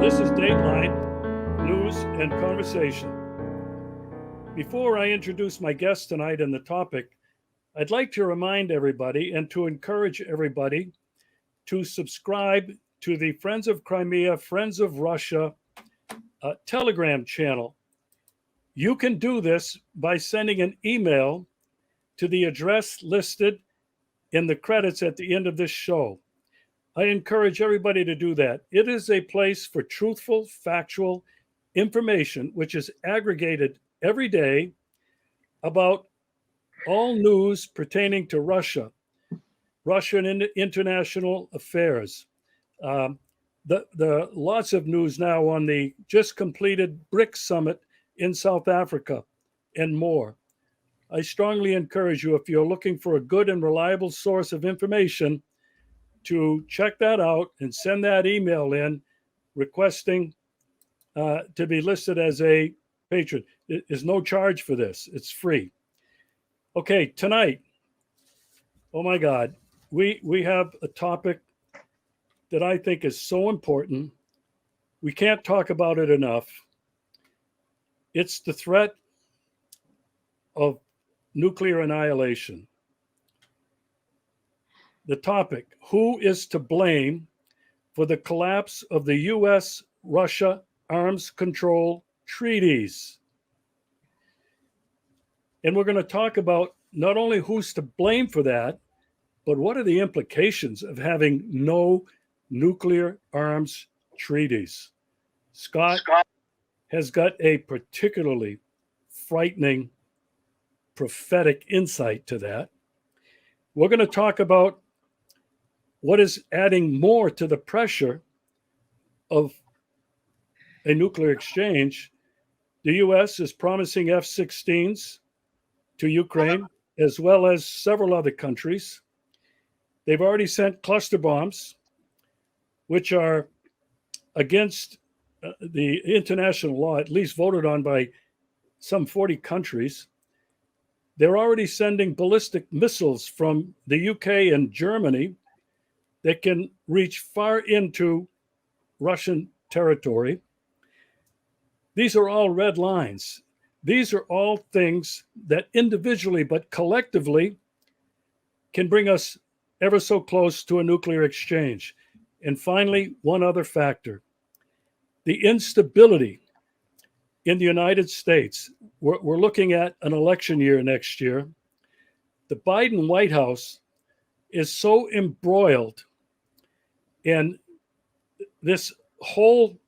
This is Dateline News and Conversation. Before I introduce my guest tonight and the topic, I'd like to remind everybody and to encourage everybody to subscribe to the Friends of Crimea, Friends of Russia Telegram channel. You can do this by sending an email to the address listed in the credits at the end of this show. I encourage everybody to do that. It is a place for truthful, factual information, which is aggregated every day about all news pertaining to Russia, Russian international affairs. The lots of news now on the just completed BRICS summit in South Africa and more. I strongly encourage you, if you're looking for a good and reliable source of information, to check that out and send that email in requesting to be listed as a patron. There's no charge for this. It's free. Okay, tonight, oh my God, we have a topic that I think is so important. We can't talk about it enough. It's the threat of nuclear annihilation. The topic: who is to blame for the collapse of the US-Russia arms control treaties? And we're going to talk about not only who's to blame for that, but what are the implications of having no nuclear arms treaties? Scott has got a particularly frightening, prophetic insight to that. We're going to talk about what is adding more to the pressure of a nuclear exchange. The U.S. is promising F-16s to Ukraine, as well as several other countries. They've already sent cluster bombs, which are against the international law, at least voted on by some 40 countries. They're already sending ballistic missiles from the UK and Germany that can reach far into Russian territory. These are all red lines. These are all things that individually but collectively can bring us ever so close to a nuclear exchange. And finally, one other factor: the instability in the United States. We're looking at an election year next year. The Biden White House is so embroiled in this whole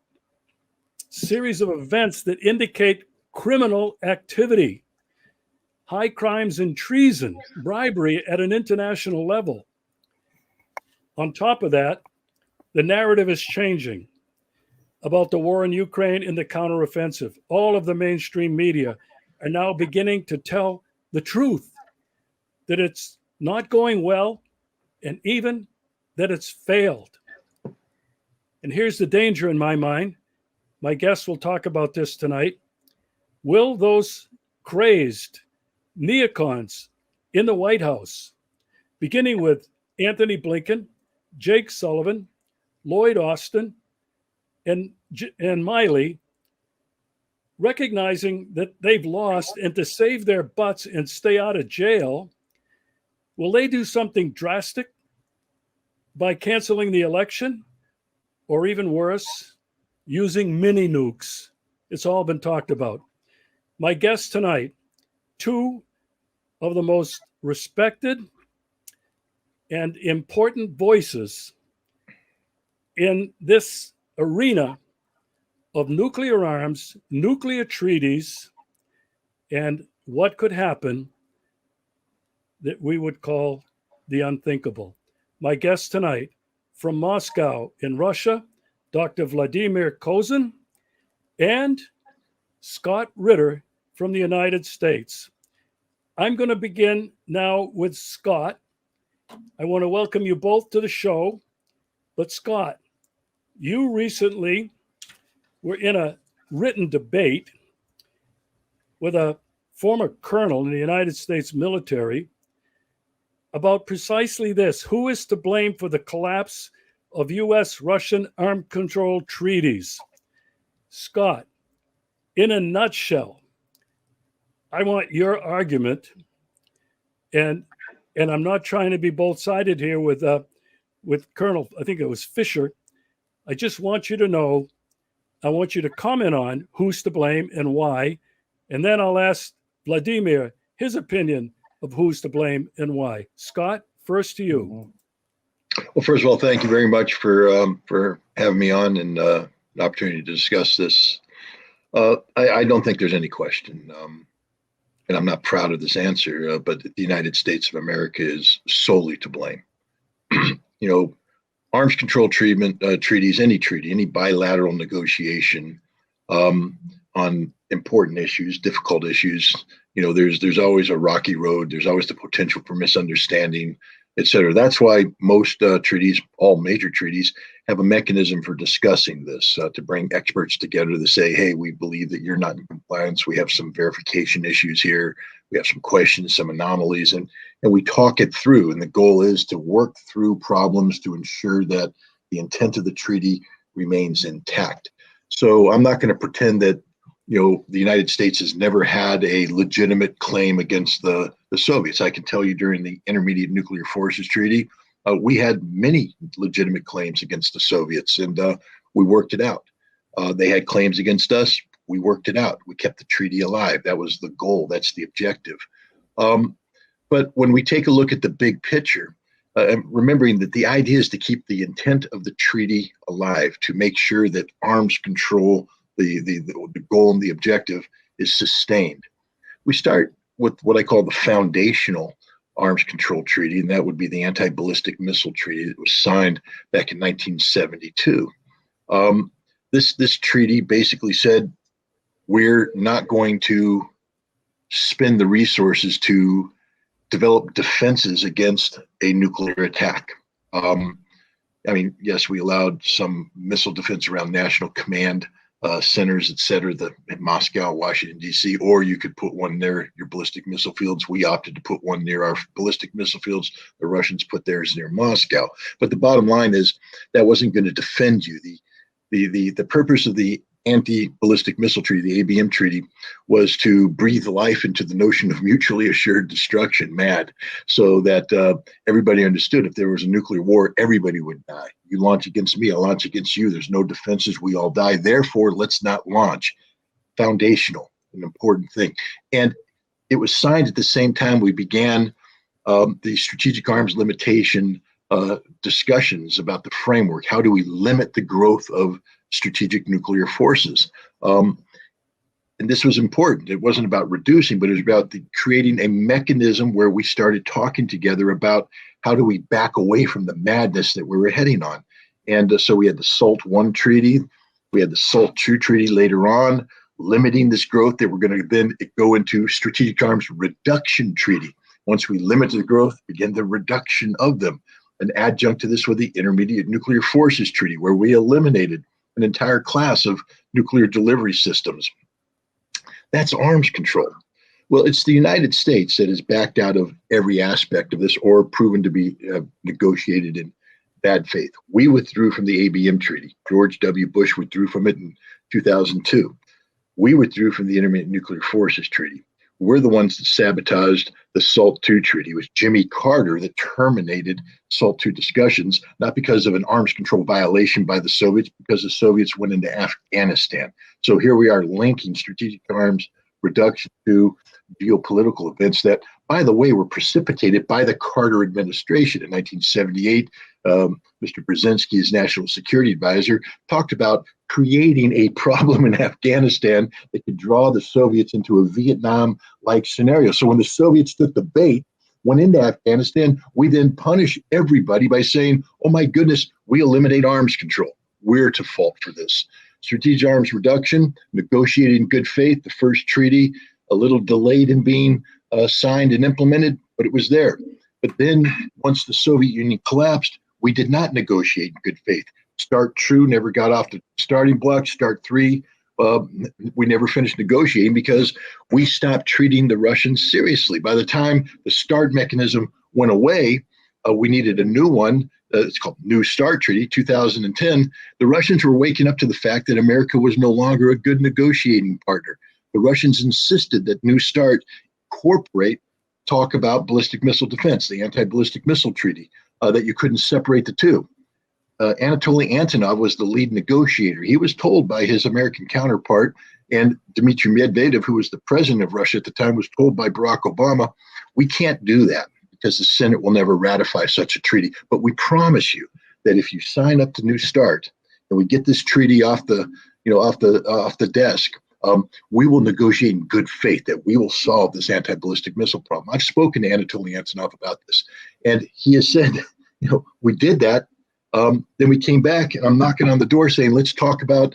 series of events that indicate criminal activity, high crimes and treason, bribery at an international level. On top of that, the narrative is changing about the war in Ukraine and the counteroffensive. All of the mainstream media are now beginning to tell the truth, that it's not going well, and even that it's failed. And here's the danger in my mind. My guests will talk about this tonight. Will those crazed neocons in the White House, beginning with Anthony Blinken, Jake Sullivan, Lloyd Austin, and Miley, recognizing that they've lost and to save their butts and stay out of jail, will they do something drastic by canceling the election? Or even worse, using mini nukes? It's all been talked about. My guests tonight, two of the most respected and important voices in this arena of nuclear arms, nuclear treaties, and what could happen that we would call the unthinkable. My guests tonight, from Moscow in Russia, Dr. Vladimir Kozin, and Scott Ritter from the United States. I'm going to begin now with Scott. I want to welcome you both to the show. But Scott, you recently were in a written debate with a former colonel in the United States military about precisely this: who is to blame for the collapse of U.S.-Russian arms control treaties. Scott, in a nutshell, I want your argument, and I'm not trying to be both-sided here with Colonel, I think it was Fisher. I just want you to know, I want you to comment on who's to blame and why, and then I'll ask Vladimir his opinion of who's to blame and why. Scott, first to you. Well, first of all, thank you very much for having me on and the opportunity to discuss this. I don't think there's any question, and I'm not proud of this answer, but the United States of America is solely to blame. Arms control treaties, any treaty, any bilateral negotiation on important issues, difficult issues, there's always a rocky road. There's always the potential for misunderstanding, et cetera. That's why most treaties, all major treaties, have a mechanism for discussing this, to bring experts together to say, hey, we believe that you're not in compliance. We have some verification issues here. We have some questions, some anomalies, and we talk it through. And the goal is to work through problems to ensure that the intent of the treaty remains intact. So I'm not going to pretend that the United States has never had a legitimate claim against the Soviets. I can tell you during the Intermediate Nuclear Forces Treaty, we had many legitimate claims against the Soviets, and we worked it out. They had claims against us. We worked it out. We kept the treaty alive. That was the goal. That's the objective. But when we take a look at the big picture, and remembering that the idea is to keep the intent of the treaty alive, to make sure that arms control, the goal and the objective, is sustained. We start with what I call the foundational arms control treaty, and that would be the anti-ballistic missile treaty that was signed back in 1972. This treaty basically said we're not going to spend the resources to develop defenses against a nuclear attack. Yes, we allowed some missile defense around national command centers, et cetera, in Moscow, Washington, D.C., or you could put one near your ballistic missile fields. We opted to put one near our ballistic missile fields. The Russians put theirs near Moscow. But the bottom line is that wasn't going to defend you. The purpose of the anti-ballistic missile treaty, the ABM treaty, was to breathe life into the notion of mutually assured destruction, MAD, so that everybody understood if there was a nuclear war, everybody would die. You launch against me, I launch against you. There's no defenses. We all die. Therefore, let's not launch. Foundational, an important thing. And it was signed at the same time we began the strategic arms limitation discussions about the framework. How do we limit the growth of strategic nuclear forces? And this was important. It wasn't about reducing, but it was about creating a mechanism where we started talking together about how do we back away from the madness that we were heading on. And so we had the SALT I treaty, we had the SALT II treaty later on, limiting this growth that we're going to then go into strategic arms reduction treaty. Once we limit the growth, begin the reduction of them. An adjunct to this was the Intermediate Nuclear Forces Treaty, where we eliminated an entire class of nuclear delivery systems. That's arms control. Well, it's the United States that has backed out of every aspect of this or proven to be negotiated in bad faith. We withdrew from the ABM treaty. George W. Bush withdrew from it in 2002. We withdrew from the Intermediate Nuclear Forces Treaty. We're the ones that sabotaged the SALT II treaty. It was Jimmy Carter that terminated SALT II discussions, not because of an arms control violation by the Soviets, because the Soviets went into Afghanistan. So here we are linking strategic arms reduction to geopolitical events that, by the way, were precipitated by the Carter administration. In 1978, Mr. Brzezinski, as national security advisor, talked about creating a problem in Afghanistan that could draw the Soviets into a Vietnam-like scenario. So when the Soviets took the bait, went into Afghanistan, we then punish everybody by saying, oh my goodness, we eliminate arms control. We're to fault for this. Strategic arms reduction, negotiated in good faith, the first treaty, a little delayed in being signed and implemented, but it was there. But then once the Soviet Union collapsed, we did not negotiate in good faith. START II never got off the starting block. START III, we never finished negotiating because we stopped treating the Russians seriously. By the time the START mechanism went away, we needed a new one. It's called New START Treaty, 2010. The Russians were waking up to the fact that America was no longer a good negotiating partner. The Russians insisted that New START talk about ballistic missile defense, the anti-ballistic missile treaty, that you couldn't separate the two. Anatoly Antonov was the lead negotiator. He was told by his American counterpart, and Dmitry Medvedev, who was the president of Russia at the time, was told by Barack Obama, we can't do that because the Senate will never ratify such a treaty. But we promise you that if you sign up to New START and we get this treaty off the desk, we will negotiate in good faith that we will solve this anti-ballistic missile problem. I've spoken to Anatoly Antonov about this, and he has said, we did that. Then we came back, and I'm knocking on the door saying, let's talk about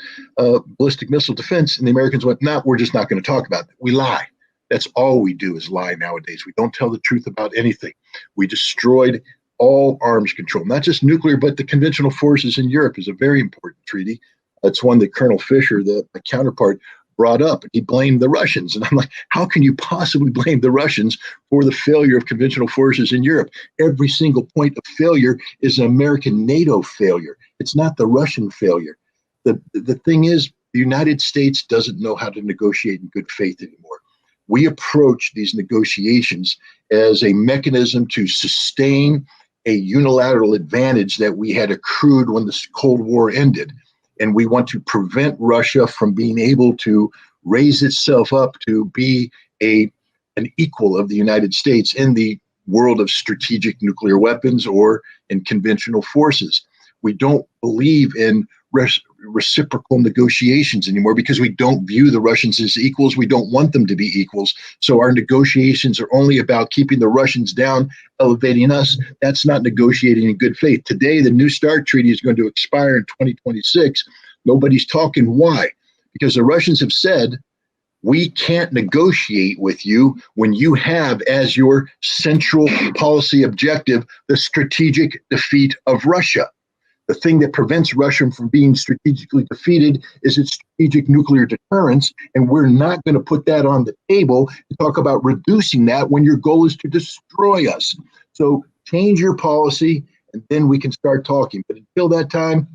ballistic missile defense. And the Americans went, no, we're just not going to talk about it. We lie. That's all we do is lie nowadays. We don't tell the truth about anything. We destroyed all arms control, not just nuclear, but the conventional forces in Europe is a very important treaty. It's one that Colonel Fisher, my counterpart, brought up. He blamed the Russians. And I'm like, how can you possibly blame the Russians for the failure of conventional forces in Europe? Every single point of failure is an American NATO failure. It's not the Russian failure. The thing is, the United States doesn't know how to negotiate in good faith anymore. We approach these negotiations as a mechanism to sustain a unilateral advantage that we had accrued when the Cold War ended. And we want to prevent Russia from being able to raise itself up to be an equal of the United States in the world of strategic nuclear weapons or in conventional forces. We don't believe in reciprocal negotiations anymore because we don't view the Russians as equals. We don't want them to be equals. So our negotiations are only about keeping the Russians down, elevating us. That's not negotiating in good faith. Today, the New START Treaty is going to expire in 2026. Nobody's talking. Why? Because the Russians have said, we can't negotiate with you when you have as your central policy objective the strategic defeat of Russia. The thing that prevents Russia from being strategically defeated is its strategic nuclear deterrence, and we're not going to put that on the table to talk about reducing that when your goal is to destroy us. So change your policy, and then we can start talking. But until that time,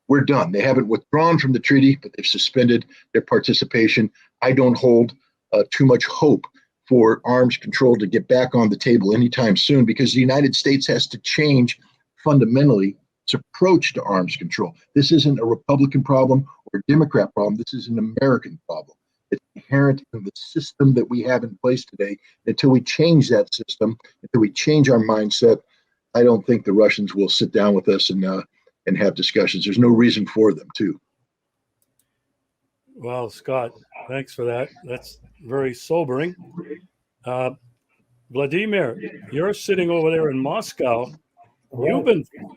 we're done. They haven't withdrawn from the treaty, but they've suspended their participation. I don't hold too much hope for arms control to get back on the table anytime soon because the United States has to change fundamentally its approach to arms control. This isn't a Republican problem or a Democrat problem. This is an American problem. It's inherent in the system that we have in place today. Until we change that system, until we change our mindset, I don't think the Russians will sit down with us and have discussions. There's no reason for them to. Well, Scott, thanks for that. That's very sobering. Vladimir, you're sitting over there in Moscow.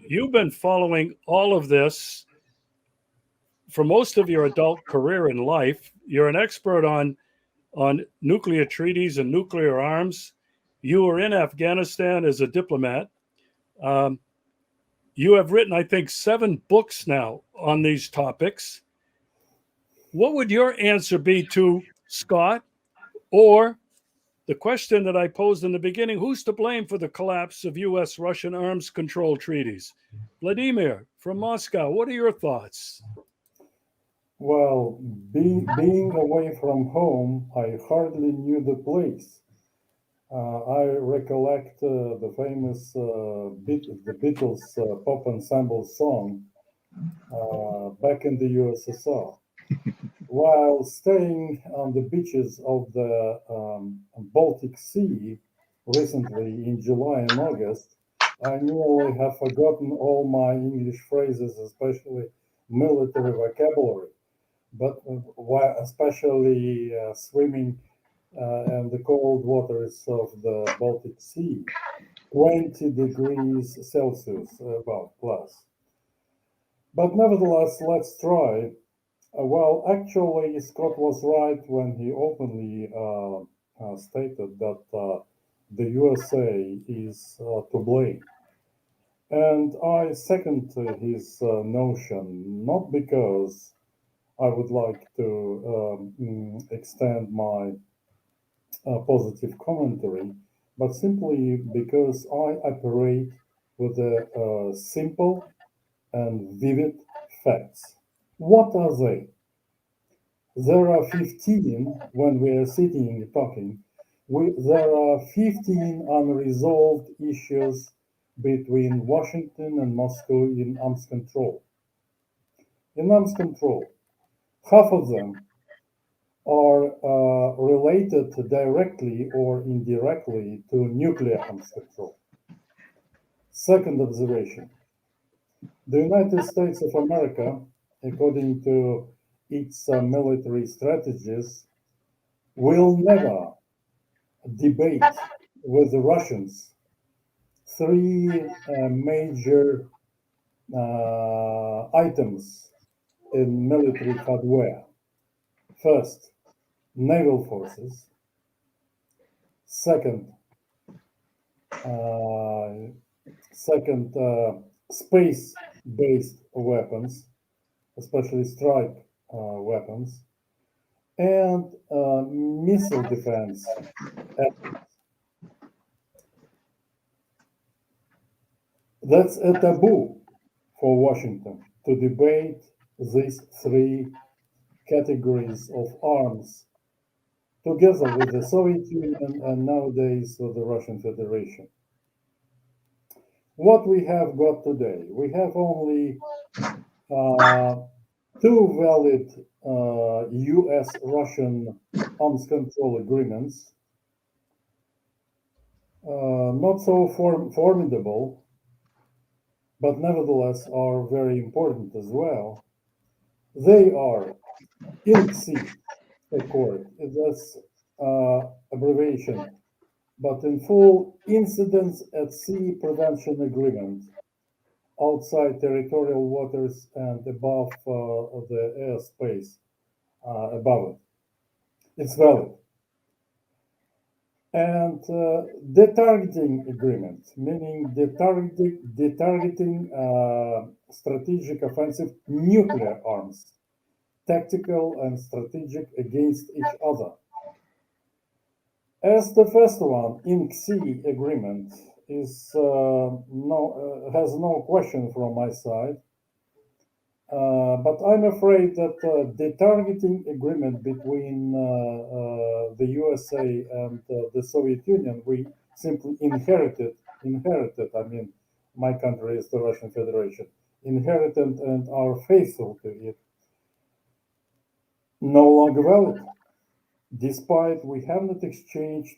You've been following all of this for most of your adult career in life. You're an expert on nuclear treaties and nuclear arms. You were in Afghanistan as a diplomat. You have written, I think, 7 books now on these topics. What would your answer be to Scott, or the question that I posed in the beginning, who's to blame for the collapse of U.S.-Russian arms control treaties? Vladimir from Moscow, what are your thoughts? Well, being away from home, I hardly knew the place. I recollect the famous the Beatles pop ensemble song back in the USSR. While staying on the beaches of the Baltic Sea recently in July and August, I nearly have forgotten all my English phrases, especially military vocabulary. But especially swimming in the cold waters of the Baltic Sea, 20 degrees Celsius about plus. But nevertheless, let's try. Well, actually, Scott was right when he openly stated that the USA is to blame. And I second his notion, not because I would like to extend my positive commentary, but simply because I operate with the simple and vivid facts. What are they? There are 15, when we are sitting and talking, there are 15 unresolved issues between Washington and Moscow in arms control. In arms control, half of them are related directly or indirectly to nuclear arms control. Second observation, the United States of America, according to its military strategies, will never debate with the Russians three major items in military hardware. First, naval forces. Second, space-based weapons, especially strike weapons, and missile defense efforts. That's a taboo for Washington to debate these three categories of arms together with the Soviet Union and nowadays with the Russian Federation. What we have got today, we have only two valid US-Russian arms control agreements, not so formidable, but nevertheless are very important as well. They are INC Accord, that's abbreviation, but in full, Incidents at Sea Prevention Agreement, outside territorial waters and above the airspace above it. It's valid. And detargeting agreement, meaning detargeting strategic offensive nuclear arms, tactical and strategic against each other. As the first one, INC agreement, has no question from my side, but I'm afraid that the targeting agreement between the USA and the Soviet Union, we simply inherited, I mean, my country is the Russian Federation, inherited and are faithful to it, no longer valid, despite we have not exchanged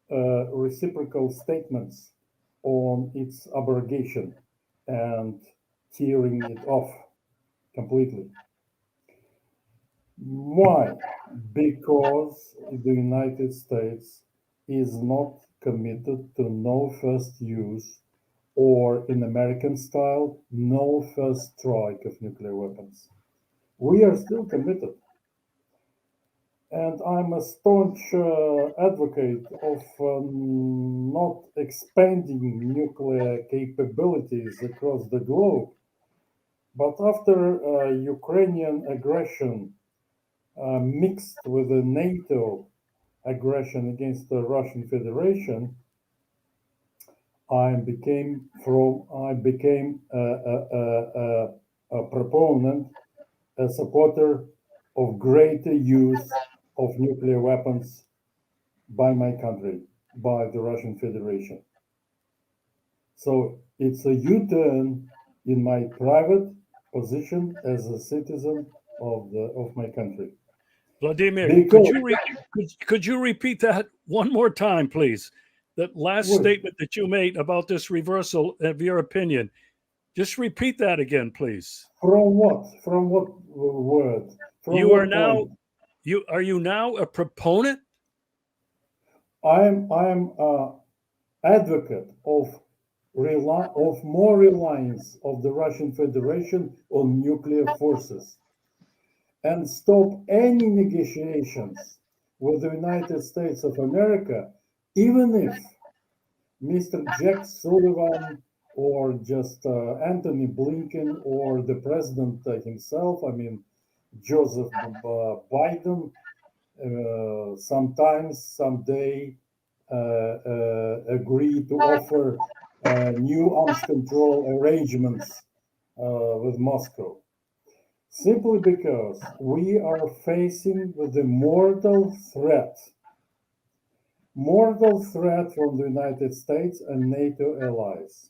reciprocal statements on its abrogation and tearing it off completely. Why? Because the United States is not committed to no first use, or in American style, no first strike of nuclear weapons. We are still committed. And I'm a staunch advocate of not expanding nuclear capabilities across the globe. But after Ukrainian aggression mixed with the NATO aggression against the Russian Federation, I became a proponent, a supporter of greater use of nuclear weapons by my country, by the Russian Federation. So it's a U-turn in my private position as a citizen of my country. Vladimir, Because, could you repeat that one more time, please? That last statement that you made about this reversal of your opinion. Just repeat that again, please. From what? From what word? From you what are now point? are you now a proponent? I'm advocate of more reliance of the Russian Federation on nuclear forces, and stop any negotiations with the United States of America, even if Mr. Jack Sullivan or just Anthony Blinken or the president himself, I mean, Joseph Biden, sometimes, someday agree to offer new arms control arrangements with Moscow. Simply because we are facing with a mortal threat from the United States and NATO allies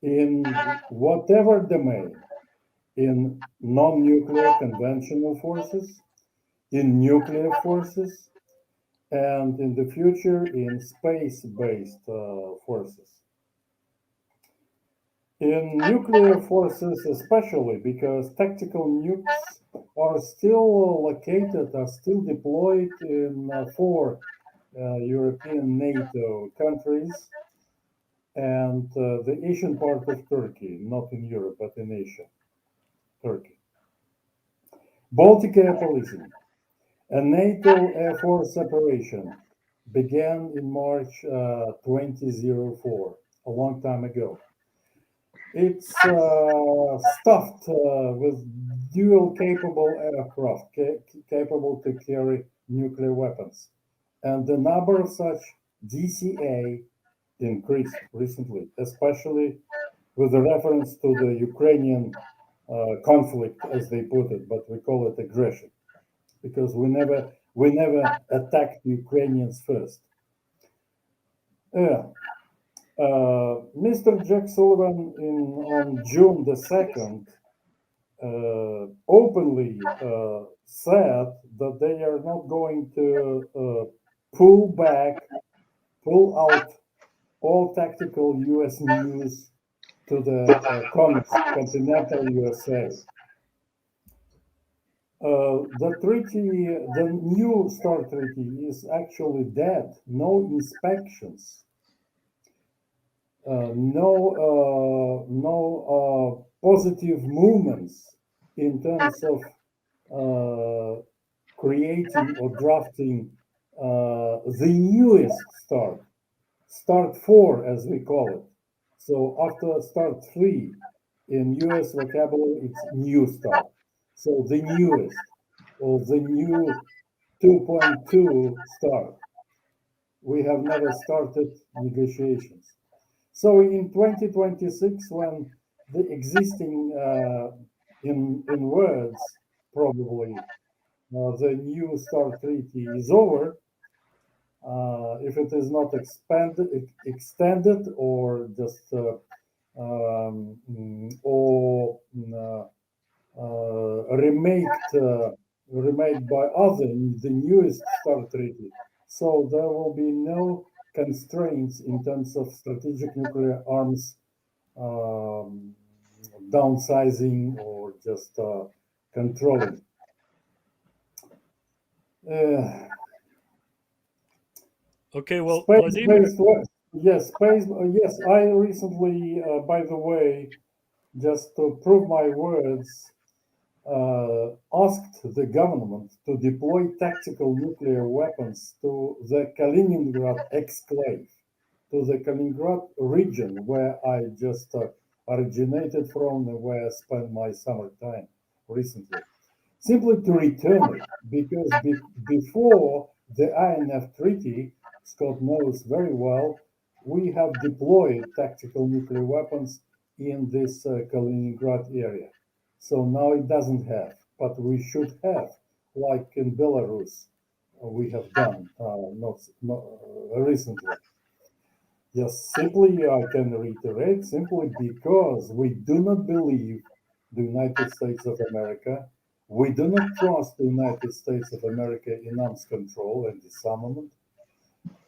in whatever domain, in non-nuclear conventional forces, in nuclear forces, and in the future in space-based forces. In nuclear forces, especially because tactical nukes are still located, are still deployed in four European NATO countries and the Asian part of Turkey, not in Europe, but in Asia, Turkey. Baltic Air Policing, a NATO Air Force operation, began in March 2004, a long time ago. It's stuffed with dual capable aircraft capable to carry nuclear weapons. And the number of such DCA increased recently, especially with the reference to the Ukrainian conflict, as they put it, but we call it aggression because we never attacked the Ukrainians first. Mr. Jack Sullivan on June the 2nd openly said that they are not going to pull out all tactical US news to the continental USA. The treaty, the new START treaty is actually dead. No inspections. No positive movements in terms of creating or drafting the newest START 4, as we call it. So after START 3 in US vocabulary, it's new START. So the newest or the new 2.2 START. We have never started negotiations. So in 2026, when the existing, in words, probably the new START treaty is over, if it is not extended or just remade by the newest START treaty. So there will be no constraints in terms of strategic nuclear arms downsizing or just controlling. Okay, well, space-based, yes, yes. I recently, by the way, just to prove my words, asked the government to deploy tactical nuclear weapons to the Kaliningrad exclave, to the Kaliningrad region where I just originated from and where I spent my summertime recently. Simply to return it, because before the INF Treaty, Scott knows very well, we have deployed tactical nuclear weapons in this Kaliningrad area. So now it doesn't have, but we should have, like in Belarus, we have done not recently. Yes, simply I can reiterate, simply because we do not believe the United States of America. We do not trust the United States of America in arms control and disarmament.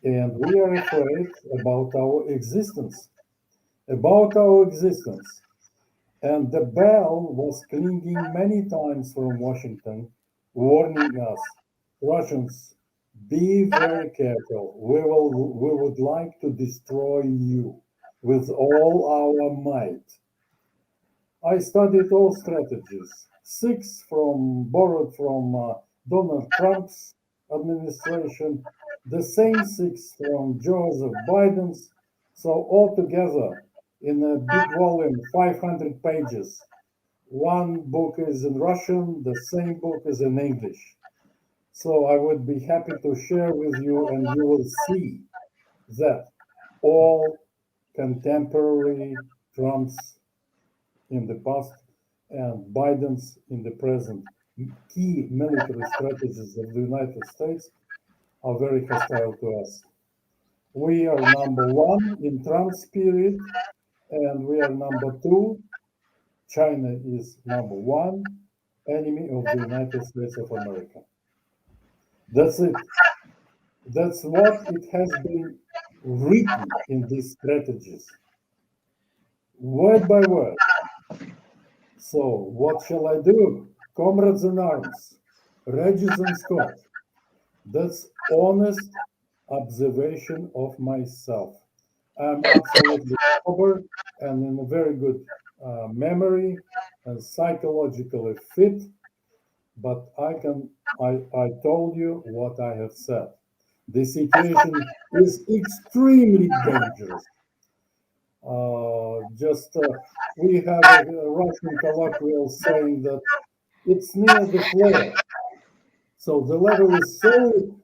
And we are afraid about our existence. About our existence. And the bell was clanging many times from Washington, warning us, Russians, be very careful. We would like to destroy you with all our might. I studied all strategies, 6 borrowed from Donald Trump's administration, the same 6 from Joseph Biden's. So altogether, in a big volume, 500 pages. One book is in Russian, the same book is in English. So I would be happy to share with you, and you will see that all contemporary Trumps in the past and Biden's in the present key military strategies of the United States are very hostile to us. We are number one in Trump's period, and we are number two. China is number one enemy of the United States of America. That's it. That's what it has been written in these strategies, word by word. So, what shall I do? Comrades in arms, Regis and Scott, that's honest observation of myself. I'm absolutely sober and in a very good memory and psychologically fit, but I told you what I have said. The situation is extremely dangerous. We have a Russian colloquial saying that it's near the floor. So the level is so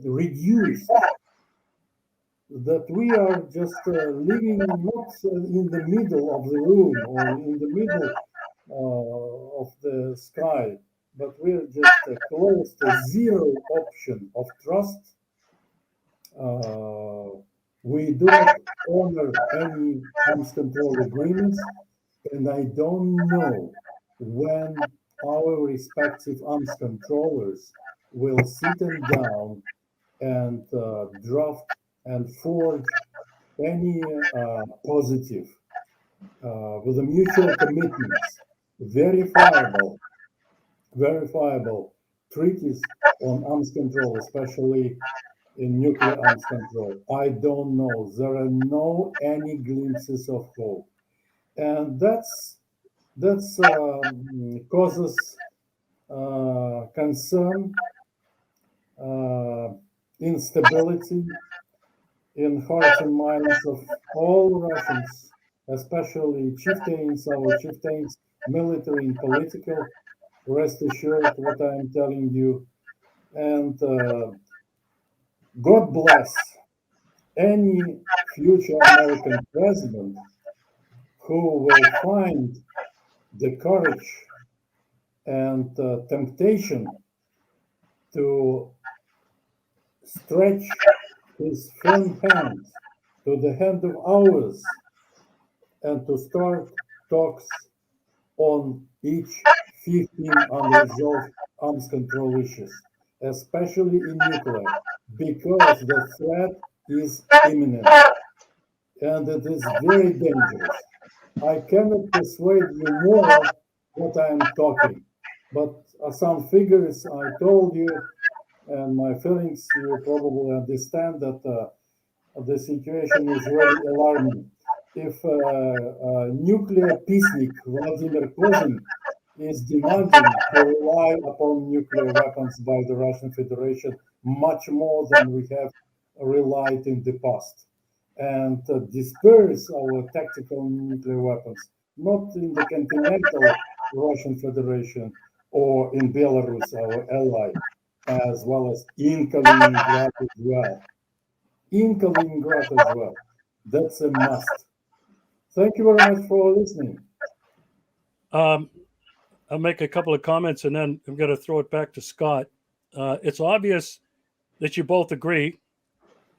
reduced that we are just living not in the middle of the room or in the middle of the sky, but we're just close to zero option of trust. We do not honor any arms control agreements, and I don't know when our respective arms controllers will sit them down and draft and forge any positive with a mutual commitments, verifiable treaties on arms control, especially in nuclear arms control. I don't know. There are no any glimpses of hope, and that's causes concern, instability in hearts and minds of all Russians, especially chieftains, our chieftains, military and political. Rest assured what I am telling you. And God bless any future American president who will find the courage and temptation to stretch his firm hand to the hand of ours and to start talks on each 15 unresolved arms control issues, especially in nuclear, because the threat is imminent and it is very dangerous. I cannot persuade you more what I am talking, but some figures I told you and my feelings, you probably understand that the situation is very alarming. If nuclear peacenik Vladimir Kozin is demanding to rely upon nuclear weapons by the Russian Federation much more than we have relied in the past, and disperse our tactical nuclear weapons, not in the continental Russian Federation or in Belarus, our ally, as well as in Kaliningrad as well. In Kaliningrad as well. That's a must. Thank you very much for listening. I'll make a couple of comments and then I'm going to throw it back to Scott. It's obvious that you both agree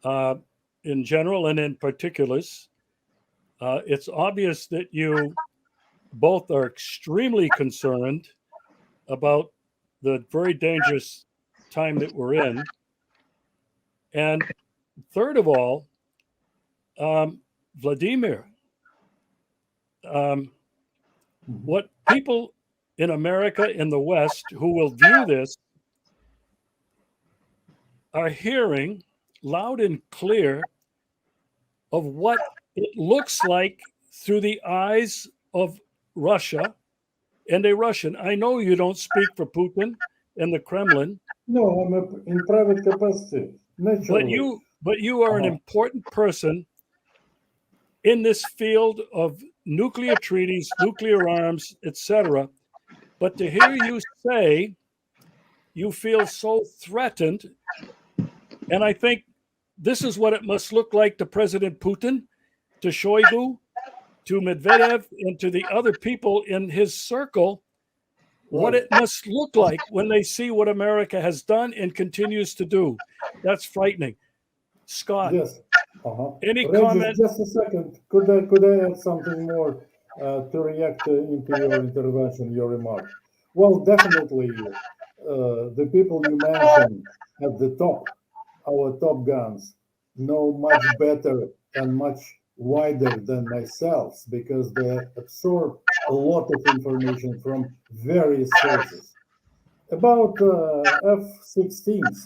in general and in particulars. It's obvious that you both are extremely concerned about the very dangerous time that we're in. And third of all, Vladimir, what people in America, in the West, who will view this are hearing loud and clear of what it looks like through the eyes of Russia and a Russian. I know you don't speak for Putin and the Kremlin. No, I'm in private capacity, naturally. But you are an important person in this field of nuclear treaties, nuclear arms, etc. But to hear you say you feel so threatened, and I think this is what it must look like to President Putin, to Shoigu, to Medvedev, and to the other people in his circle what it must look like when they see what America has done and continues to do. That's frightening. Scott, Yes. any Regis, comment? just a second. Could I add something more to react into your intervention, your remark? Well, definitely, the people you mentioned at the top, our top guns, know much better and much wider than myself because they absorb a lot of information from various sources. About F-16s,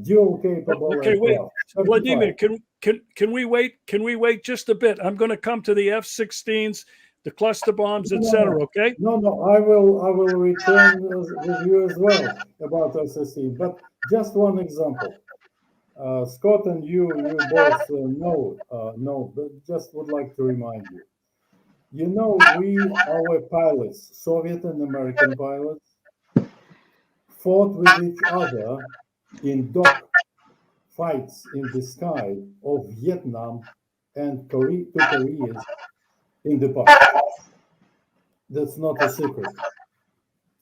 dual capable Okay, wait, aircraft, Vladimir, 35. can we wait? Can we wait just a bit? I'm going to come to the F-16s, the cluster bombs, No, etc. Okay. no. I will return with you as well about SSE. But just one example. Scott and you both know, but just would like to remind you. You know, our pilots, Soviet and American pilots, fought with each other in dog fights in the sky of Vietnam and two Koreas in the past. That's not a secret.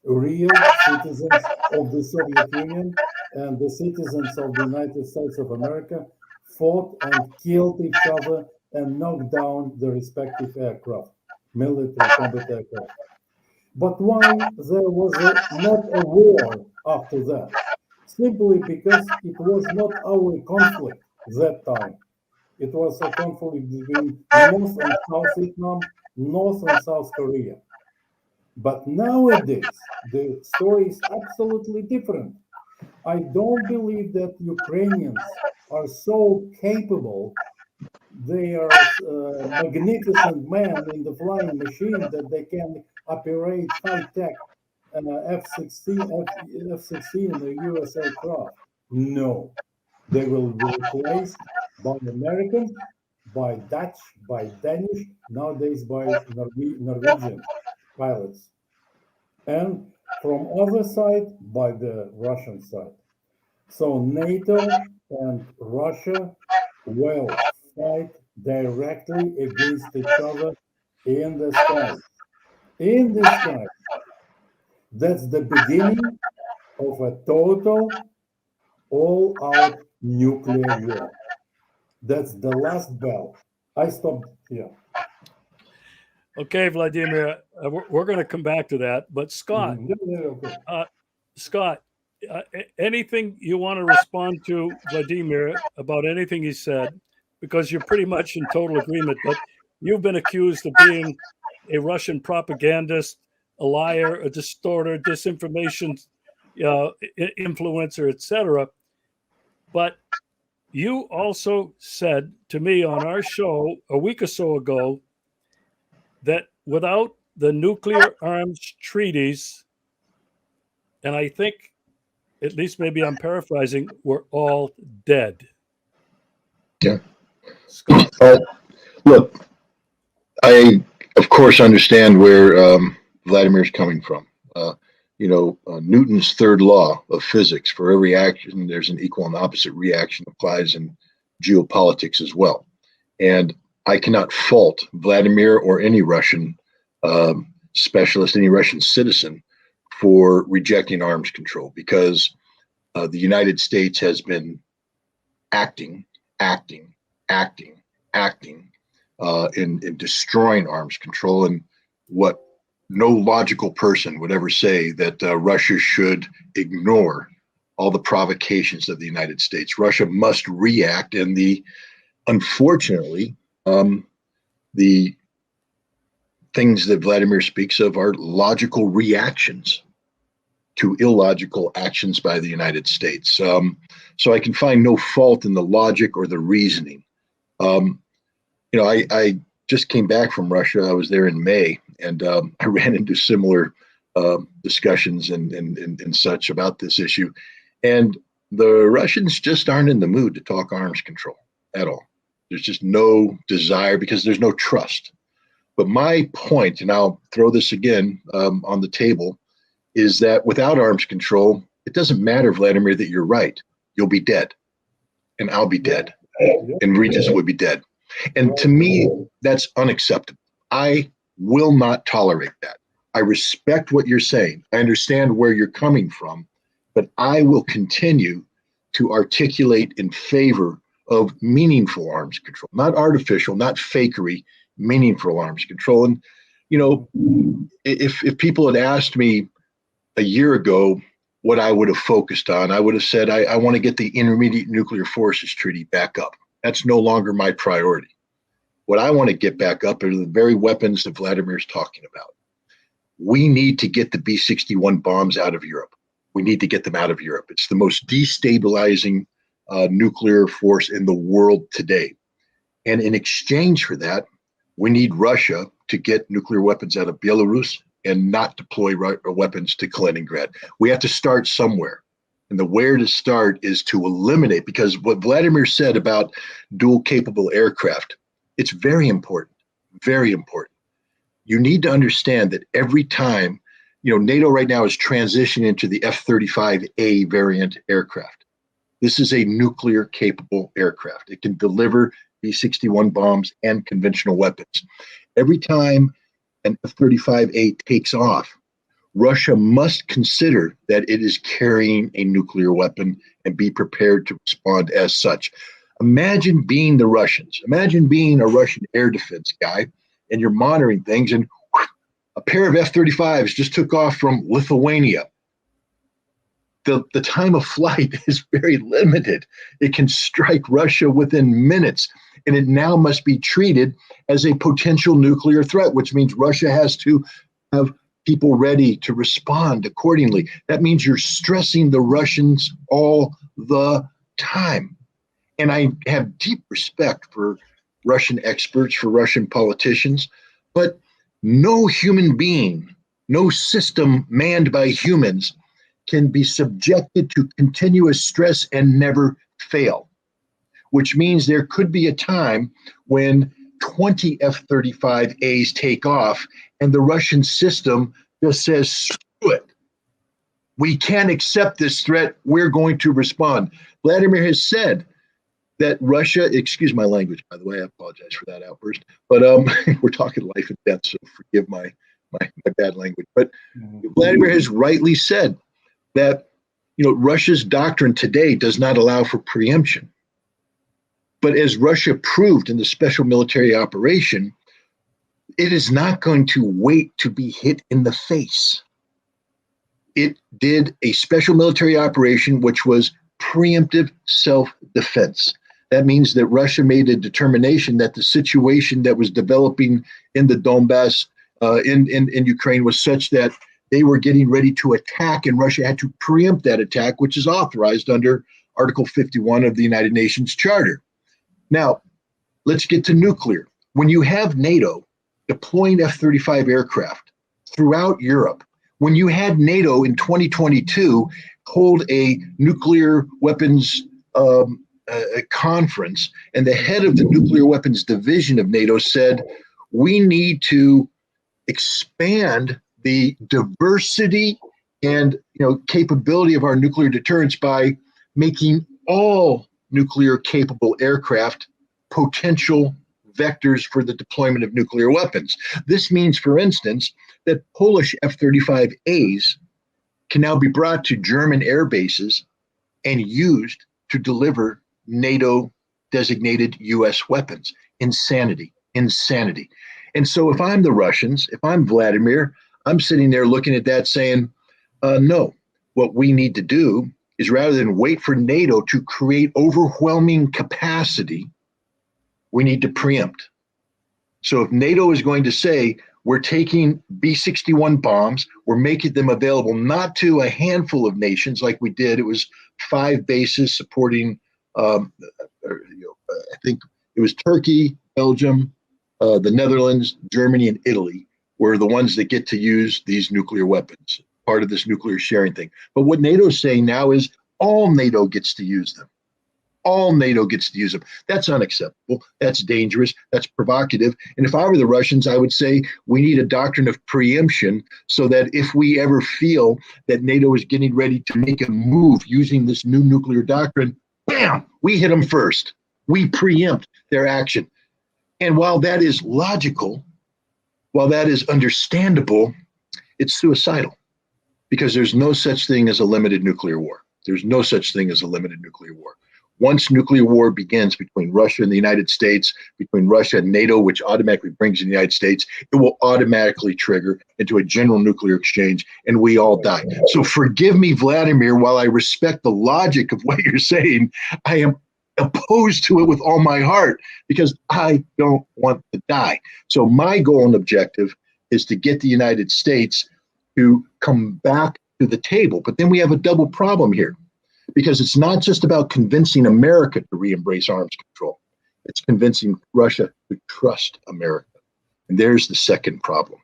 Real citizens of the Soviet Union and the citizens of the United States of America fought and killed each other and knocked down the respective aircraft, military combat aircraft. But why there was not a war after that? Simply because it was not our conflict that time. It was a conflict between North and South Vietnam, North and South Korea. But nowadays, the story is absolutely different. I don't believe that Ukrainians are so capable. They are magnificent men in the flying machine that they can operate high-tech F-16, F-16 the U.S. aircraft. No, they will be replaced by Americans, by Dutch, by Danish, nowadays by Norwegian pilots, and from other side by the Russian side. So NATO and Russia will fight directly against each other in the sky. In the sky. That's the beginning of a total all-out nuclear war. That's the last bell. I stopped here. Okay, Vladimir, we're going to come back to that. But Scott, Okay. Scott, anything you want to respond to Vladimir about anything he said? Because you're pretty much in total agreement. But you've been accused of being a Russian propagandist, a liar, a distorter, disinformation influencer, etc. But you also said to me on our show a week or so ago that without the nuclear arms treaties, and I think, at least maybe I'm paraphrasing, we're all dead. Yeah. Scott. Look, I, of course, understand where Vladimir's coming from. Newton's third law of physics, for every action, there's an equal and opposite reaction, applies in geopolitics as well. And I cannot fault Vladimir or any Russian specialist, any Russian citizen for rejecting arms control, because the United States has been acting in destroying arms control. And what no logical person would ever say that Russia should ignore all the provocations of the United States. Russia must react, and unfortunately, the things that Vladimir speaks of are logical reactions to illogical actions by the United States. So I can find no fault in the logic or the reasoning. I just came back from Russia. I was there in May, and I ran into similar discussions and such about this issue. And the Russians just aren't in the mood to talk arms control at all. There's just no desire because there's no trust. But my point, and I'll throw this again on the table, is that without arms control, it doesn't matter, Vladimir, that you're right. You'll be dead, and I'll be dead, and Regis would be dead. And to me, that's unacceptable. I will not tolerate that. I respect what you're saying. I understand where you're coming from, but I will continue to articulate in favor of meaningful arms control, not artificial, not fakery, meaningful arms control. And, you know, if people had asked me a year ago what I would have focused on, I would have said, I want to get the Intermediate Nuclear Forces Treaty back up. That's no longer my priority. What I want to get back up are the very weapons that Vladimir's talking about. We need to get the B-61 bombs out of Europe. We need to get them out of Europe. It's the most destabilizing nuclear force in the world today. And in exchange for that, we need Russia to get nuclear weapons out of Belarus and not deploy weapons to Kaliningrad. We have to start somewhere. And the where to start is to eliminate, because what Vladimir said about dual capable aircraft, it's very important, very important. You need to understand that every time, you know, NATO right now is transitioning into the F-35A variant aircraft. This is a nuclear capable aircraft. It can deliver B-61 bombs and conventional weapons. Every time an F-35A takes off, Russia must consider that it is carrying a nuclear weapon and be prepared to respond as such. Imagine being the Russians. Imagine being a Russian air defense guy, and you're monitoring things, and a pair of F-35s just took off from Lithuania. The time of flight is very limited. It can strike Russia within minutes, and it now must be treated as a potential nuclear threat, which means Russia has to have people ready to respond accordingly. That means you're stressing the Russians all the time. And I have deep respect for Russian experts, for Russian politicians, but no human being, no system manned by humans can be subjected to continuous stress and never fail, which means there could be a time when 20 F-35As take off and the Russian system just says, screw it. We can't accept this threat. We're going to respond. Vladimir has said that Russia, excuse my language, by the way, I apologize for that outburst, but we're talking life and death, so forgive my bad language. But Vladimir has rightly said that, you know, Russia's doctrine today does not allow for preemption. But as Russia proved in the special military operation, it is not going to wait to be hit in the face. It did a special military operation, which was preemptive self-defense. That means that Russia made a determination that the situation that was developing in the Donbass, in Ukraine, was such that they were getting ready to attack, and Russia had to preempt that attack, which is authorized under Article 51 of the United Nations Charter. Now, let's get to nuclear. When you have NATO deploying F-35 aircraft throughout Europe, when you had NATO in 2022 hold a nuclear weapons conference, and the head of the nuclear weapons division of NATO said, we need to expand the diversity and capability of our nuclear deterrence by making all nuclear capable aircraft potential vectors for the deployment of nuclear weapons. This means, for instance, that Polish F-35As can now be brought to German air bases and used to deliver NATO-designated U.S. weapons. Insanity, insanity. And so if I'm the Russians, if I'm Vladimir, I'm sitting there looking at that saying, no, what we need to do is, rather than wait for NATO to create overwhelming capacity, we need to preempt. So if NATO is going to say, we're taking B-61 bombs, we're making them available not to a handful of nations like we did. It was 5 bases supporting, I think it was Turkey, Belgium, the Netherlands, Germany, and Italy were the ones that get to use these nuclear weapons, part of this nuclear sharing thing. But what NATO is saying now is all NATO gets to use them. All NATO gets to use them. That's unacceptable. That's dangerous. That's provocative. And if I were the Russians, I would say we need a doctrine of preemption so that if we ever feel that NATO is getting ready to make a move using this new nuclear doctrine, bam, we hit them first. We preempt their action. And while that is logical, while that is understandable, it's suicidal, because there's no such thing as a limited nuclear war. There's no such thing as a limited nuclear war. Once nuclear war begins between Russia and the United States, between Russia and NATO, which automatically brings in the United States, it will automatically trigger into a general nuclear exchange, and we all die. So forgive me, Vladimir, while I respect the logic of what you're saying, I am opposed to it with all my heart, because I don't want to die. So my goal and objective is to get the United States to come back to the table. But then we have a double problem here, because it's not just about convincing America to re-embrace arms control. It's convincing Russia to trust America. And there's the second problem.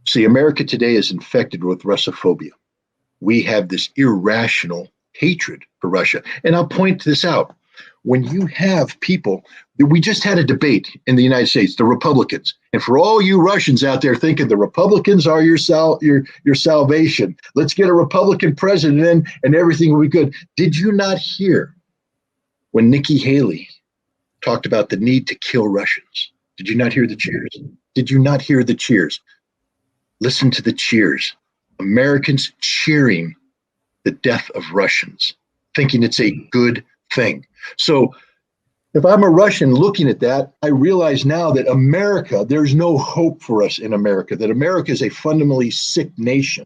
See, America today is infected with Russophobia. We have this irrational hatred for Russia. And I'll point this out. When you have people, we just had a debate in the United States, the Republicans. And for all you Russians out there thinking the Republicans are your salvation, let's get a Republican president in and everything will be good. Did you not hear when Nikki Haley talked about the need to kill Russians? Did you not hear the cheers? Did you not hear the cheers? Listen to the cheers. Americans cheering the death of Russians, thinking it's a good thing. So if I'm a Russian looking at that, I realize now that America, there's no hope for us in America, that America is a fundamentally sick nation.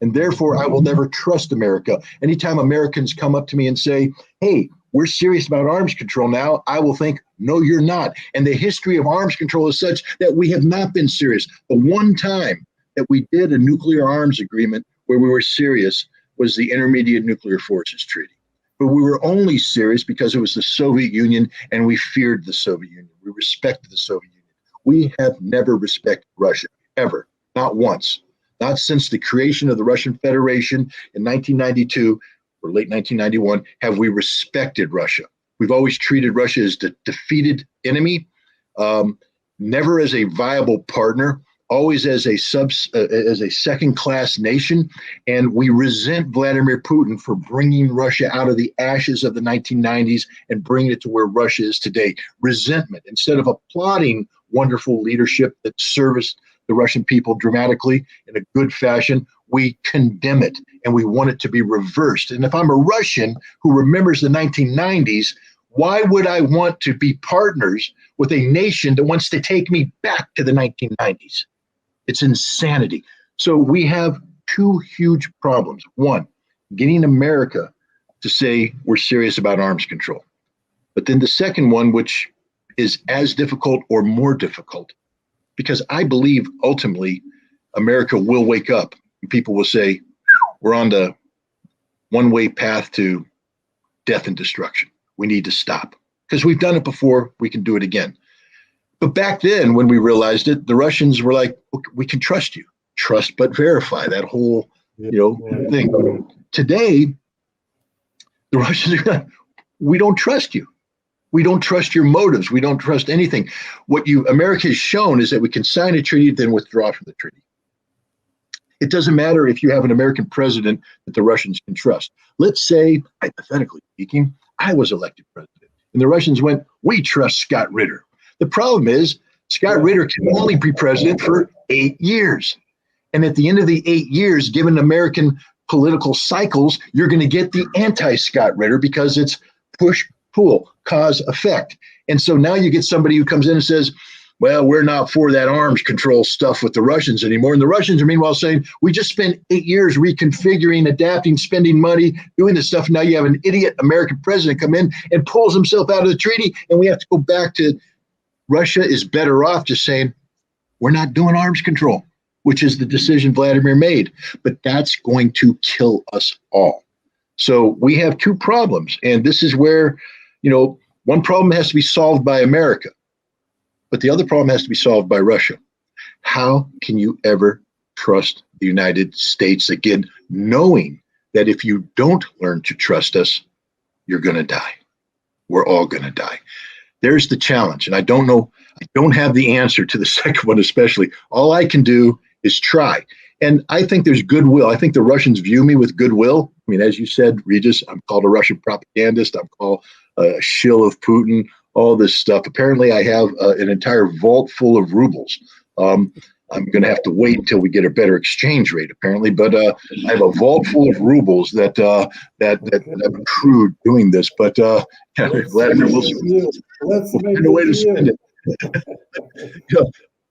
And therefore, I will never trust America. Anytime Americans come up to me and say, hey, we're serious about arms control now, I will think, no, you're not. And the history of arms control is such that we have not been serious. The one time that we did a nuclear arms agreement where we were serious was the Intermediate Nuclear Forces Treaty. But we were only serious because it was the Soviet Union and we feared the Soviet Union. We respected the Soviet Union. We have never respected Russia, ever, not once. Not since the creation of the Russian Federation in 1992 or late 1991 have we respected Russia. We've always treated Russia as the defeated enemy, never as a viable partner, always as a second-class nation, and we resent Vladimir Putin for bringing Russia out of the ashes of the 1990s and bringing it to where Russia is today. Resentment. Instead of applauding wonderful leadership that serviced the Russian people dramatically in a good fashion, we condemn it and we want it to be reversed. And if I'm a Russian who remembers the 1990s, why would I want to be partners with a nation that wants to take me back to the 1990s? It's insanity. So we have two huge problems. One, getting America to say we're serious about arms control. But then the second one, which is as difficult or more difficult, because I believe ultimately America will wake up and people will say, we're on the one-way path to death and destruction. We need to stop. Because we've done it before, we can do it again. But back then, when we realized it, the Russians were like, okay, we can trust you. Trust but verify, that whole thing. Today, the Russians are like, we don't trust you. We don't trust your motives. We don't trust anything. What America has shown is that we can sign a treaty, then withdraw from the treaty. It doesn't matter if you have an American president that the Russians can trust. Let's say, hypothetically speaking, I was elected president, and the Russians went, we trust Scott Ritter. The problem is Scott Ritter can only be president for 8 years. And at the end of the 8 years, given American political cycles, you're going to get the anti-Scott Ritter because it's push, pull, cause, effect. And so now you get somebody who comes in and says, well, we're not for that arms control stuff with the Russians anymore. And the Russians are meanwhile saying, we just spent 8 years reconfiguring, adapting, spending money, doing this stuff. Now you have an idiot American president come in and pulls himself out of the treaty. And we have to go back to Russia is better off just saying, we're not doing arms control, which is the decision Vladimir made. But that's going to kill us all. So we have two problems. And this is where, one problem has to be solved by America, but the other problem has to be solved by Russia. How can you ever trust the United States again, knowing that if you don't learn to trust us, you're going to die? We're all going to die. There's the challenge. And I don't know, I don't have the answer to the second one, especially. All I can do is try. And I think there's goodwill. I think the Russians view me with goodwill. I mean, as you said, Regis, I'm called a Russian propagandist. I'm called a shill of Putin, all this stuff. Apparently, I have an entire vault full of rubles. I'm going to have to wait until we get a better exchange rate, apparently. But I have a vault full of rubles that I've accrued doing this. But Vladimir, we'll find a way to spend it.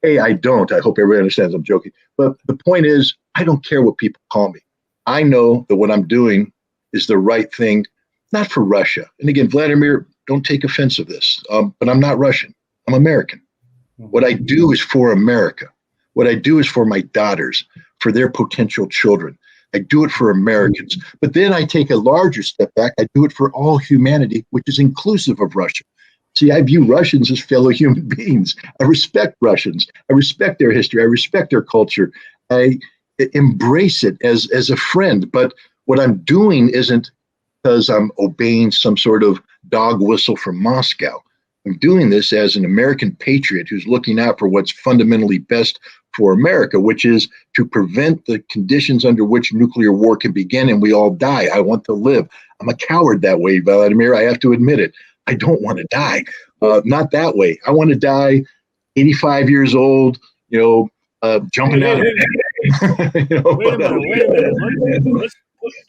Hey, I don't. I hope everybody understands I'm joking. But the point is, I don't care what people call me. I know that what I'm doing is the right thing, not for Russia. And again, Vladimir, don't take offense of this, but I'm not Russian. I'm American. What I do is for America. What I do is for my daughters, for their potential children. I do it for Americans. But then I take a larger step back. I do it for all humanity, which is inclusive of Russia. See, I view Russians as fellow human beings. I respect Russians. I respect their history. I respect their culture. I embrace it as a friend. But what I'm doing isn't because I'm obeying some sort of dog whistle from Moscow. I'm doing this as an American patriot who's looking out for what's fundamentally best for America, which is to prevent the conditions under which nuclear war can begin and we all die. I want to live. I'm a coward that way, Vladimir. I have to admit it. I don't want to die. Not that way. I want to die 85 years old, jumping out of Wait a minute.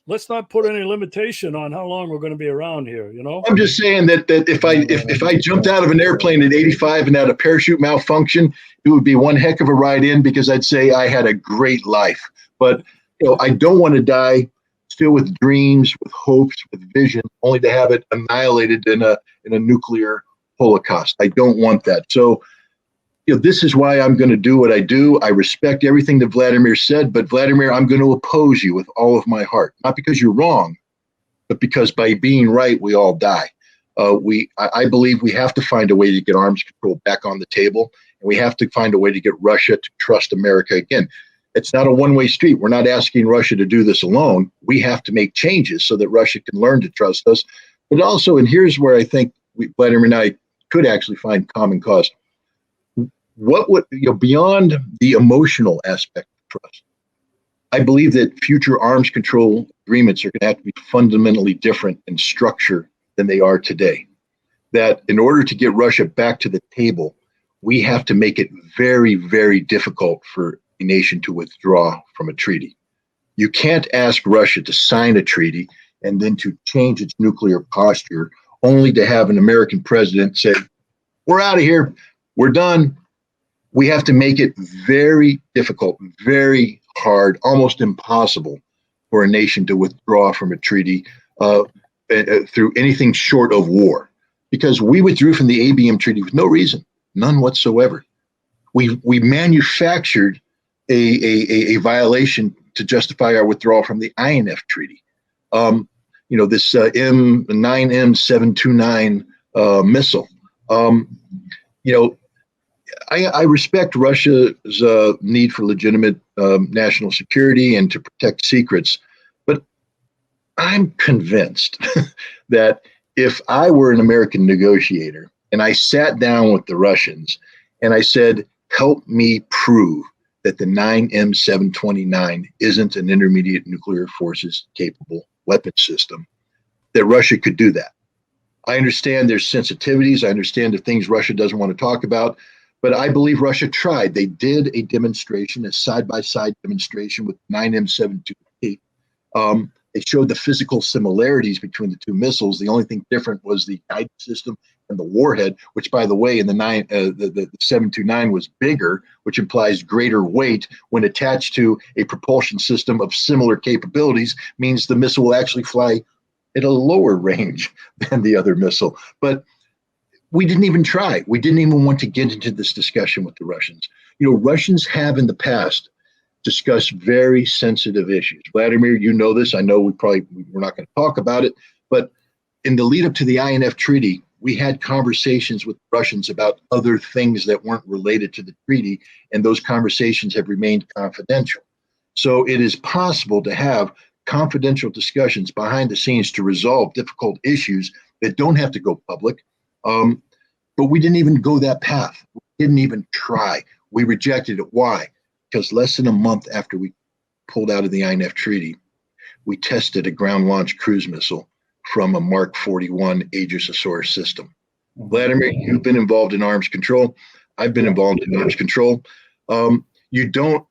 Let's not put any limitation on how long we're going to be around here, I'm just saying that if I jumped out of an airplane at 85 and had a parachute malfunction, it would be one heck of a ride in because I'd say I had a great life. But I don't want to die still with dreams, with hopes, with vision, only to have it annihilated in a nuclear holocaust. I don't want that. So this is why I'm going to do what I do. I respect everything that Vladimir said, but Vladimir, I'm going to oppose you with all of my heart. Not because you're wrong, but because by being right, we all die. I believe we have to find a way to get arms control back on the table, and we have to find a way to get Russia to trust America again. It's not a one-way street. We're not asking Russia to do this alone. We have to make changes so that Russia can learn to trust us. But also, and here's where I think Vladimir and I could actually find common cause. What would, beyond the emotional aspect of trust, I believe that future arms control agreements are going to have to be fundamentally different in structure than they are today. That in order to get Russia back to the table, we have to make it very, very difficult for a nation to withdraw from a treaty. You can't ask Russia to sign a treaty and then to change its nuclear posture only to have an American president say, we're out of here, we're done. We have to make it very difficult, very hard, almost impossible for a nation to withdraw from a treaty through anything short of war. Because we withdrew from the ABM treaty with no reason, none whatsoever. We manufactured a violation to justify our withdrawal from the INF treaty. This M9M729 missile. I respect Russia's need for legitimate national security and to protect secrets, but I'm convinced that if I were an American negotiator and I sat down with the Russians and I said, help me prove that the 9M729 isn't an intermediate nuclear forces capable weapon system, that Russia could do that. I understand there's sensitivities. I understand the things Russia doesn't want to talk about. But I believe Russia tried. They did a demonstration, a side-by-side demonstration with 9M728. They showed the physical similarities between the two missiles. The only thing different was the guidance system and the warhead, which, by the way, in the 729 was bigger, which implies greater weight when attached to a propulsion system of similar capabilities, means the missile will actually fly at a lower range than the other missile. But we didn't even try. We didn't even want to get into this discussion with the Russians. Russians have in the past discussed very sensitive issues. Vladimir, you know this. I know we're not going to talk about it, but in the lead up to the INF treaty, we had conversations with Russians about other things that weren't related to the treaty, and those conversations have remained confidential. So it is possible to have confidential discussions behind the scenes to resolve difficult issues that don't have to go public. But we didn't even go that path. We didn't even try. We rejected it. Why? Because less than a month after we pulled out of the INF treaty, we tested a ground-launched cruise missile from a Mark 41 Aegis Ashore system. Vladimir, you've been involved in arms control. I've been involved in arms control. You don't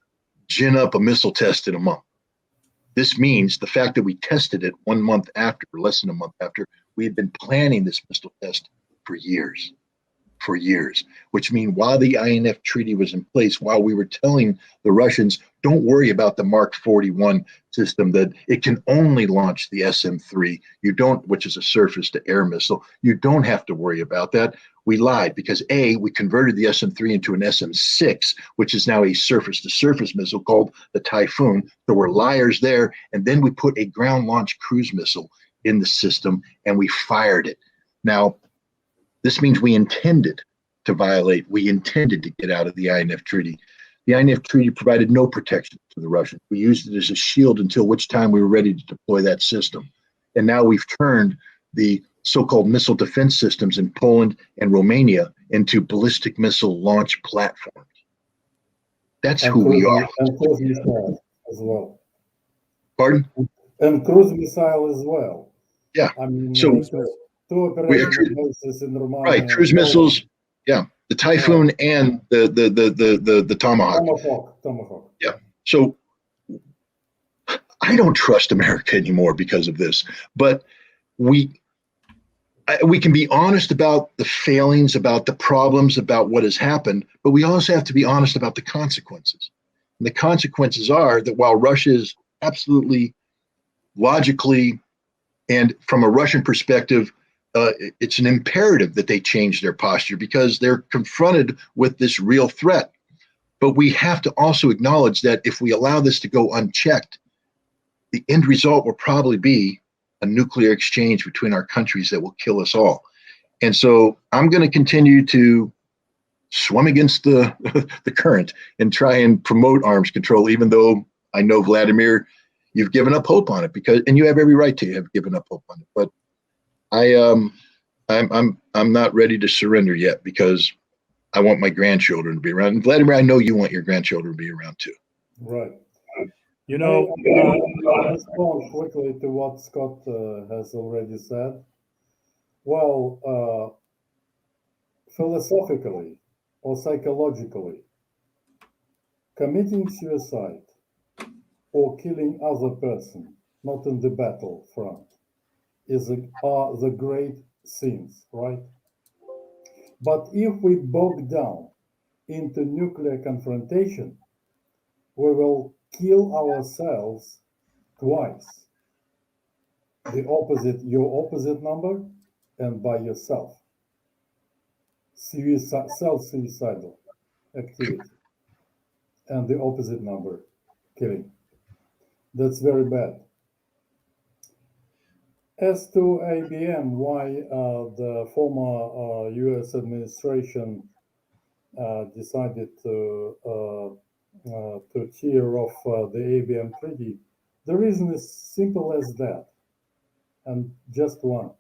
gin up a missile test in a month. This means the fact that we tested it 1 month after, or less than a month after, we had been planning this missile test for years, which means while the INF treaty was in place, while we were telling the Russians, don't worry about the Mark 41 system, that it can only launch the SM-3, which is a surface-to-air missile. You don't have to worry about that. We lied because we converted the SM-3 into an SM-6, which is now a surface-to-surface missile called the Typhoon. So we're liars there. And then we put a ground-launched cruise missile in the system, and we fired it. Now, this means we intended to violate, we intended to get out of the INF treaty. The INF treaty provided no protection to the Russians. We used it as a shield until which time we were ready to deploy that system. And now we've turned the so-called missile defense systems in Poland and Romania into ballistic missile launch platforms. That's who we are. And cruise missile as well. Pardon? And cruise missile as well. Yeah. I mean, so two operational bases in Romania. Right, cruise missiles. Yeah, the Typhoon and the Tomahawk. Tomahawk. Yeah. So I don't trust America anymore because of this. But we can be honest about the failings, about the problems, about what has happened, but we also have to be honest about the consequences. And the consequences are that while Russia is absolutely logically, and from a Russian perspective, it's an imperative that they change their posture because they're confronted with this real threat. But we have to also acknowledge that if we allow this to go unchecked, the end result will probably be a nuclear exchange between our countries that will kill us all. And so I'm going to continue to swim against the current and try and promote arms control, even though I know, Vladimir, you've given up hope on it, and you have every right to have given up hope on it. But I'm not ready to surrender yet because I want my grandchildren to be around. And Vladimir, I know you want your grandchildren to be around too. Right. You know, I'll respond quickly to what Scott has already said. Well, philosophically or psychologically, committing suicide or killing other person, not in the battlefront, are the great sins, right? But if we bog down into nuclear confrontation, we will kill ourselves twice. Your opposite number, and by yourself. Self-suicidal activity. And the opposite number, killing. That's very bad. As to ABM, why the former US administration decided to tear off the ABM treaty, the reason is simple as that, and just one.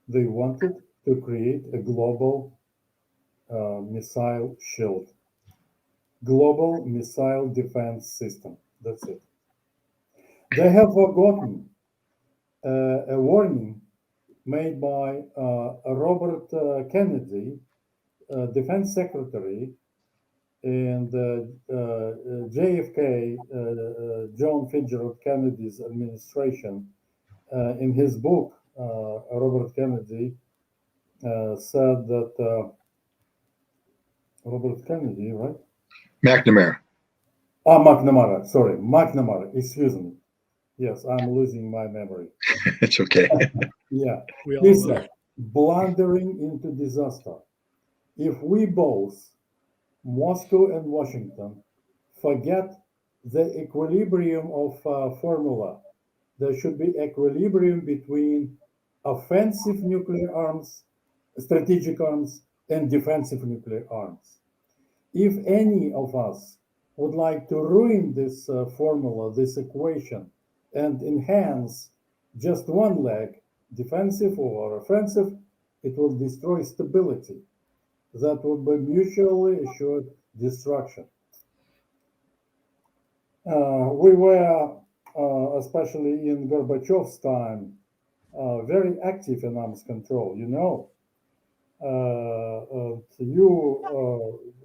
They wanted to create a global missile shield, global missile defense system. That's it. They have forgotten a warning made by Robert Kennedy, Defense Secretary, and JFK, John Fitzgerald Kennedy's administration. In his book, Robert Kennedy said that Robert Kennedy, right? McNamara. McNamara, sorry, McNamara, excuse me. Yes, I'm losing my memory. It's okay. Yeah, we all he know. said, blundering into disaster. If we both, Moscow and Washington, forget the equilibrium of formula, there should be equilibrium between offensive nuclear arms, strategic arms, and defensive nuclear arms. If any of us would like to ruin this formula, this equation, and enhance just one leg, defensive or offensive, it will destroy stability. That would be mutually assured destruction. We were, especially in Gorbachev's time, very active in arms control, you know. You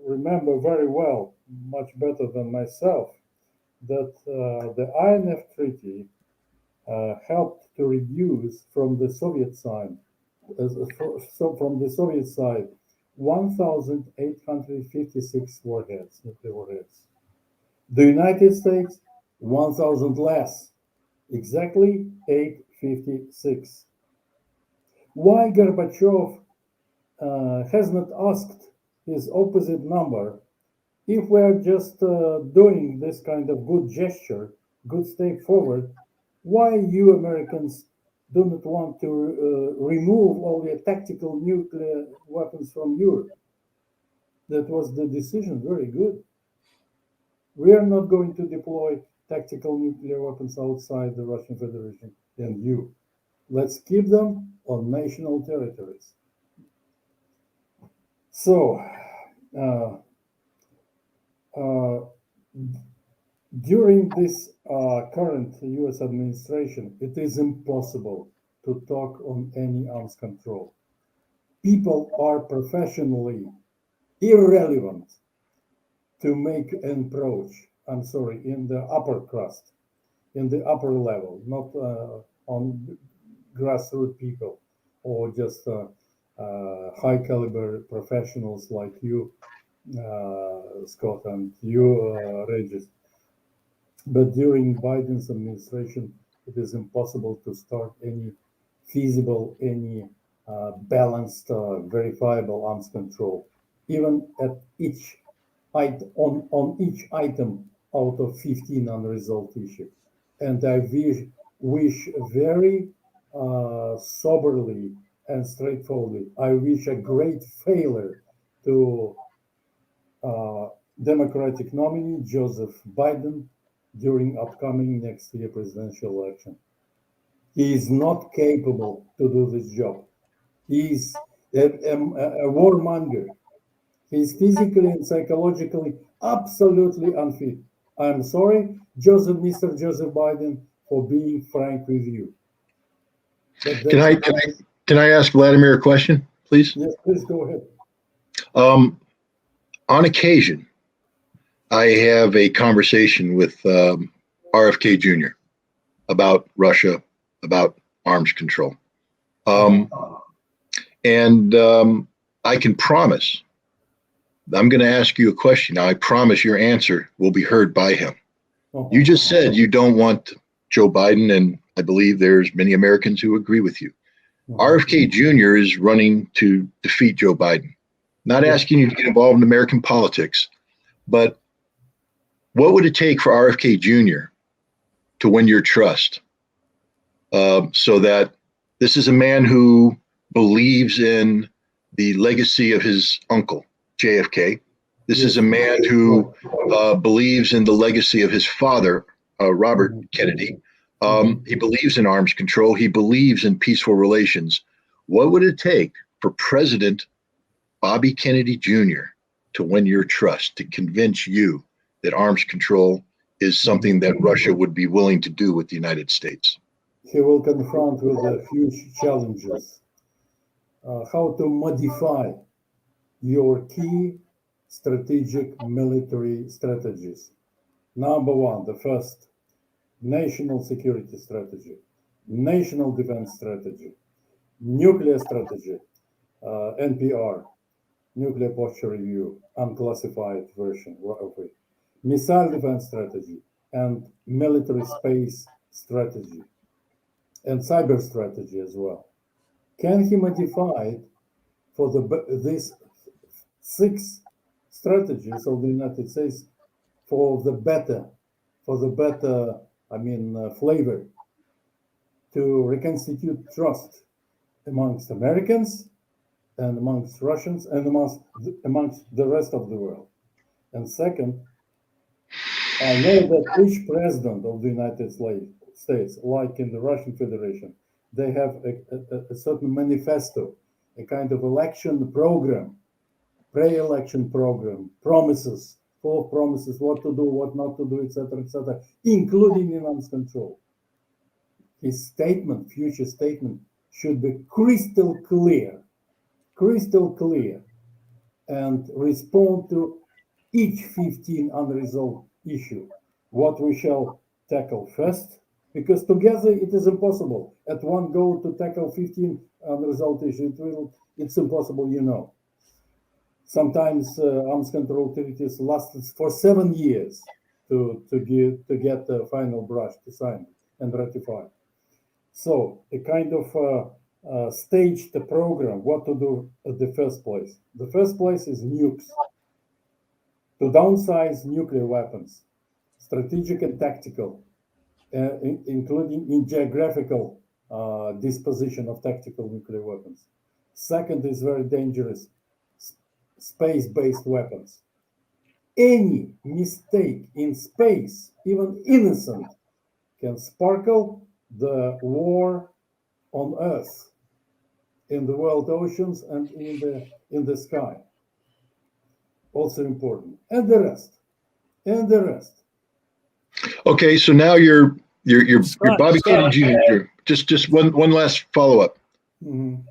remember very well, much better than myself, that the INF Treaty helped to reduce from the Soviet side, from the Soviet side, 1,856 warheads, nuclear warheads. The United States, 1,000 less, exactly 856. Why Gorbachev has not asked his opposite number if we're just doing this kind of good gesture, good step forward? Why you Americans do not want to remove all the tactical nuclear weapons from Europe? That was the decision, very good. We are not going to deploy tactical nuclear weapons outside the Russian Federation and you. Let's keep them on national territories. So, during this current US administration, it is impossible to talk on any arms control. People are professionally irrelevant to make an approach, I'm sorry, in the upper crust, in the upper level, not on grassroots people or just high caliber professionals like you, Scott, and you, Regis. But during Biden's administration, it is impossible to start any feasible, any balanced, verifiable arms control, even at each on each item out of 15 unresolved issues. And I wish very soberly and straightforwardly, I wish a great failure to Democratic nominee Joseph Biden during upcoming next year presidential election. He is not capable to do this job. He is a warmonger. He is physically and psychologically absolutely unfit. I'm sorry, Mr. Joseph Biden, for being frank with you. Can I ask Vladimir a question, please? Yes, please go ahead. On occasion, I have a conversation with RFK Jr. about Russia, about arms control. And I can promise, I'm going to ask you a question. Now, I promise your answer will be heard by him. You just said you don't want Joe Biden, and I believe there's many Americans who agree with you. RFK Jr. is running to defeat Joe Biden. Not asking you to get involved in American politics, but what would it take for RFK Jr. to win your trust? So that this is a man who believes in the legacy of his uncle, JFK. This is a man who believes in the legacy of his father, Robert Kennedy. He believes in arms control. He believes in peaceful relations. What would it take for President Bobby Kennedy Jr. to win your trust, to convince you that arms control is something that Russia would be willing to do with the United States? He will confront with huge challenges. How to modify your key strategic military strategies. Number one, the first, national security strategy, national defense strategy, nuclear strategy, NPR, nuclear posture review, unclassified version of it, missile defense strategy, and military space strategy, and cyber strategy as well. Can he modify it for these 6 strategies of the United States for the better, flavor, to reconstitute trust amongst Americans and amongst Russians and amongst the rest of the world? And second, I know that each president of the United States, like in the Russian Federation, they have a certain manifesto, a kind of election program, pre-election program, promises, full of promises, what to do, what not to do, etc., including in arms control. His statement, future statement, should be crystal clear crystal clear and respond to each 15 unresolved issue. What we shall tackle first, because together it is impossible. At one go to tackle 15 unresolved issues, it's impossible, you know. Sometimes arms control treaties lasted for 7 years to get the final brush to sign and ratify. So a kind of staged program, what to do at the first place. The first place is nukes, to downsize nuclear weapons, strategic and tactical, including in geographical disposition of tactical nuclear weapons. Second is very dangerous, space-based weapons. Any mistake in space, even innocent, can sparkle the war on Earth, in the world oceans and in the sky. Also important, and the rest. Okay, so now you're Bobby Scott. Kennedy Jr. Just one last follow up. Mm-hmm.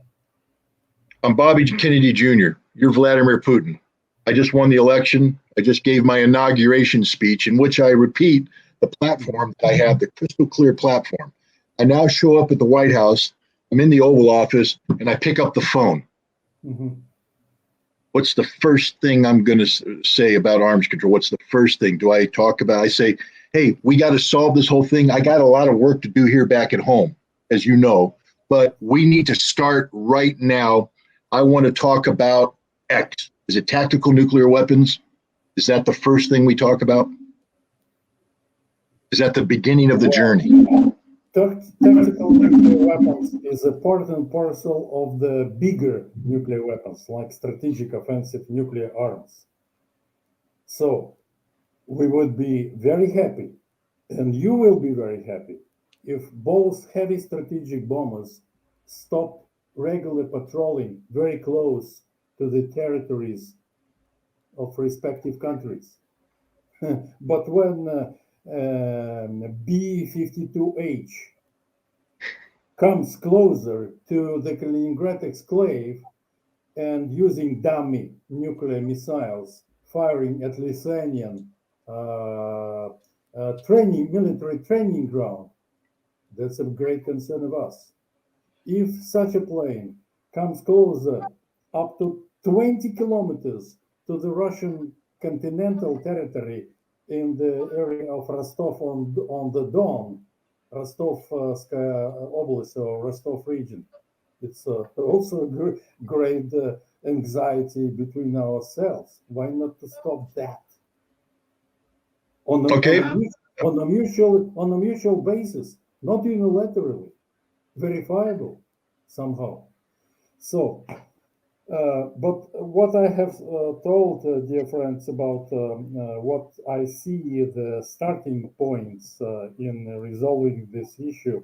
I'm Bobby Kennedy Jr. You're Vladimir Putin. I just won the election. I just gave my inauguration speech in which I repeat the platform that I have, the crystal clear platform. I now show up at the White House. I'm in the Oval Office and I pick up the phone. Mm-hmm. What's the first thing I'm going to say about arms control? What's the first thing? Do I talk about, I say, hey, we got to solve this whole thing. I got a lot of work to do here back at home, as you know, but we need to start right now. I want to talk about X. Is it tactical nuclear weapons? Is that the first thing we talk about? Is that the beginning of the journey? Tactical nuclear weapons is a part and parcel of the bigger nuclear weapons, like strategic offensive nuclear arms. So we would be very happy, and you will be very happy, if both heavy strategic bombers stop regular patrolling very close to the territories of respective countries. But when B-52H comes closer to the Kaliningrad exclave and using dummy nuclear missiles firing at Lithuanian military training ground, that's a great concern of us. If such a plane comes closer up to 20 kilometers to the Russian continental territory in the area of Rostov on the Don, Rostovskaya Oblast or Rostov region, it's also a great anxiety between ourselves. Why not to stop that? On a mutual basis, not unilaterally, verifiable somehow. So, but what I have told, dear friends, about what I see the starting points in resolving this issue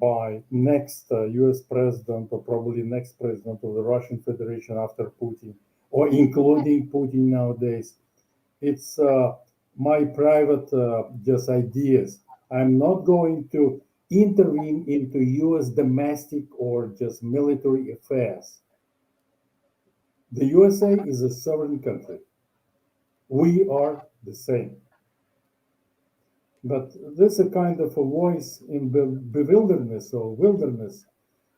by next US president, or probably next president of the Russian Federation after Putin, or including Putin nowadays, it's my private just ideas. I'm not going to intervene into US domestic or just military affairs. The USA is a sovereign country. We are the same. But there's a kind of a voice in bewilderness or wilderness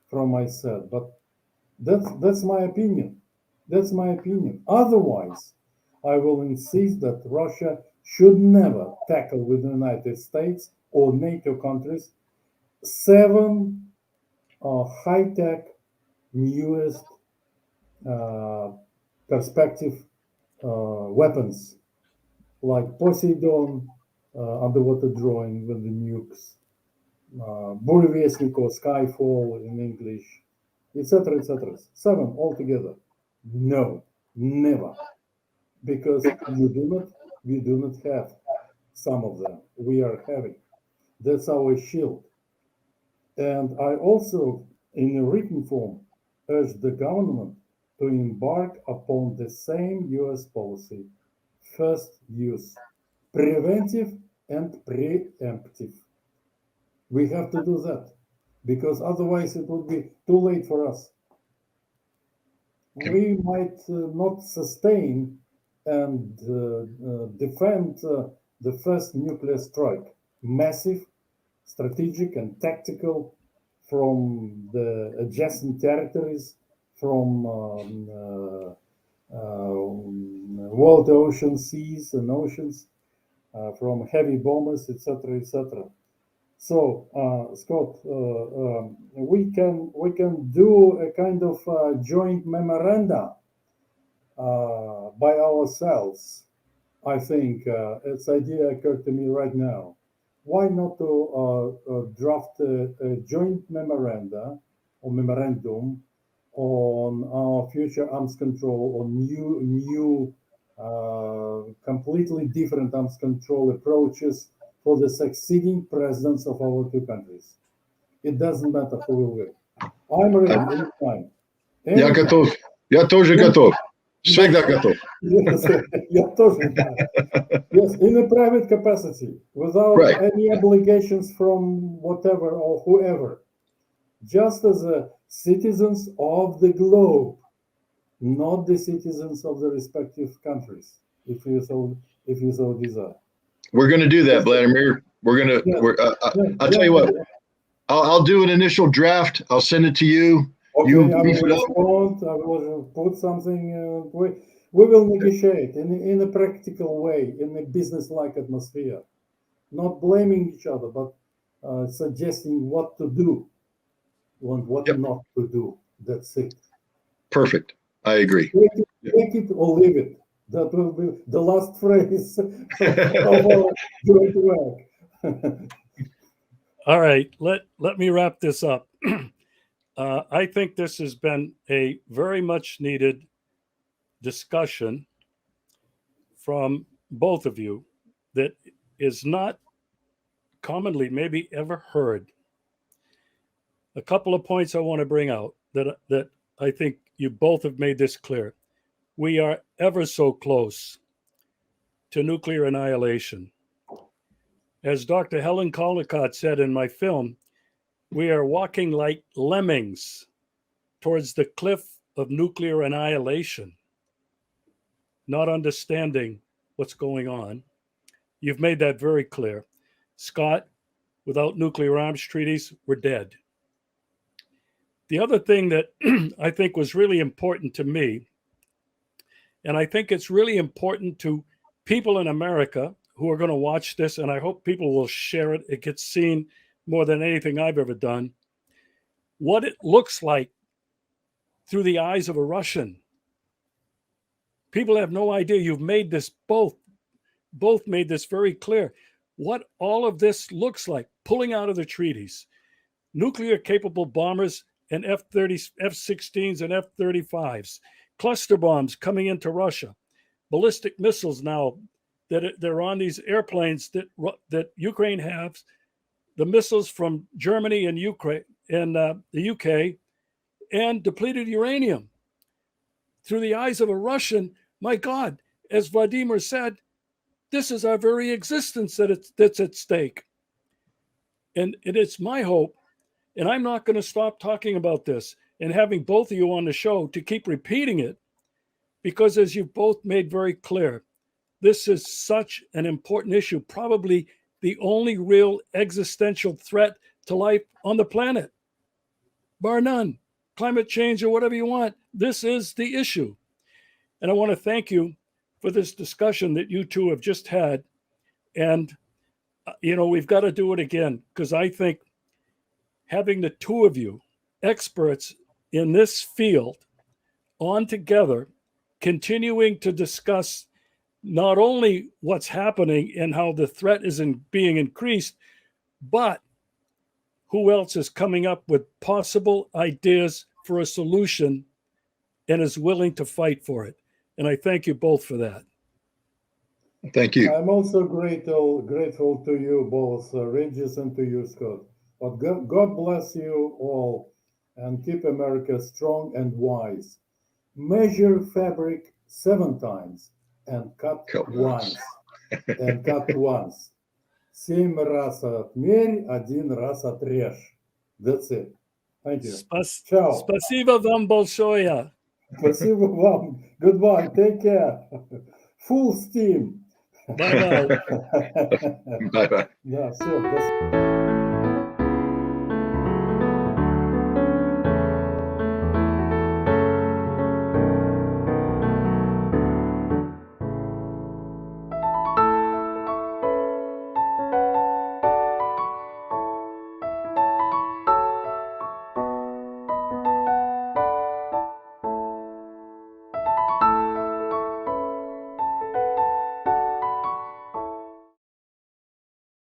from my side. But that's my opinion. That's my opinion. Otherwise, I will insist that Russia should never tackle with the United States or NATO countries 7 high-tech, newest perspective weapons like Poseidon, underwater drawing with the nukes, Burevestnik or Skyfall in English, etc., etc. 7 altogether. No, never, because we do not have some of them. We are having. That's our shield. And I also, in a written form, urge the government to embark upon the same US policy: first use, preventive and preemptive. We have to do that, because otherwise it would be too late for us. we might not sustain and defend the first nuclear strike. Massive, strategic, and tactical from the adjacent territories, from world ocean seas and oceans, from heavy bombers, etc., etc. So, Scott, we can do a kind of joint memoranda by ourselves. I think its idea occurred to me right now. Why not to draft a joint memoranda or memorandum on our future arms control, or new, completely different arms control approaches for the succeeding presidents of our two countries. It doesn't matter who will win. I'm ready anytime. Я готов. Я тоже готов. Всегда готов. Yes, я тоже, да. Yes, in a private capacity, without Right. any obligations from whatever or whoever, just as citizens of the globe, not the citizens of the respective countries, if you so desire. We're going to do that, Vladimir. We're going to. Yeah. I'll tell you what. I'll do an initial draft. I'll send it to you. Okay, You I beef it will up. respond. I will put something. We will negotiate in a practical way, in a business-like atmosphere, not blaming each other, but suggesting what to do and what Yep. not to do. That's it. Perfect. I agree. Take it or leave it. That will be the last phrase of our joint work. All right, let me wrap this up. I think this has been a very much needed discussion from both of you that is not commonly maybe ever heard. A couple of points I want to bring out that I think you both have made this clear. We are ever so close to nuclear annihilation. As Dr. Helen Caldicott said in my film, we are walking like lemmings towards the cliff of nuclear annihilation, not understanding what's going on. You've made that very clear. Scott, without nuclear arms treaties, we're dead. The other thing that I think was really important to me, and I think it's really important to people in America who are going to watch this, and I hope people will share it. It gets seen more than anything I've ever done. What it looks like through the eyes of a Russian. People have no idea. You've made this both made this very clear. What all of this looks like, pulling out of the treaties, nuclear capable bombers and F-16s and F-35s, cluster bombs coming into Russia, ballistic missiles now that they're on these airplanes that Ukraine has, the missiles from Germany and Ukraine and the UK, and depleted uranium. Through the eyes of a Russian, my God, as Vladimir said, this is our very existence that's at stake. And it's my hope, and I'm not going to stop talking about this and having both of you on the show to keep repeating it, because as you've both made very clear, this is such an important issue, probably the only real existential threat to life on the planet, bar none. Climate change or whatever you want, this is the issue. And I want to thank you for this discussion that you two have just had. And, we've got to do it again, because I think having the two of you, experts in this field, on together, continuing to discuss not only what's happening and how the threat is being increased, but who else is coming up with possible ideas for a solution and is willing to fight for it. And I thank you both for that. Thank you. I'm also grateful to you both, Regis, and to you, Scott. But God bless you all and keep America strong and wise. Measure fabric 7 times and cut once. And cut once. 7 раз отмерь, 1 раз отрежь. That's it. Thank you. Ciao. Спасибо вам большое. Спасибо вам. Goodbye. Take care. Full steam. Bye bye. Bye bye. Да, все.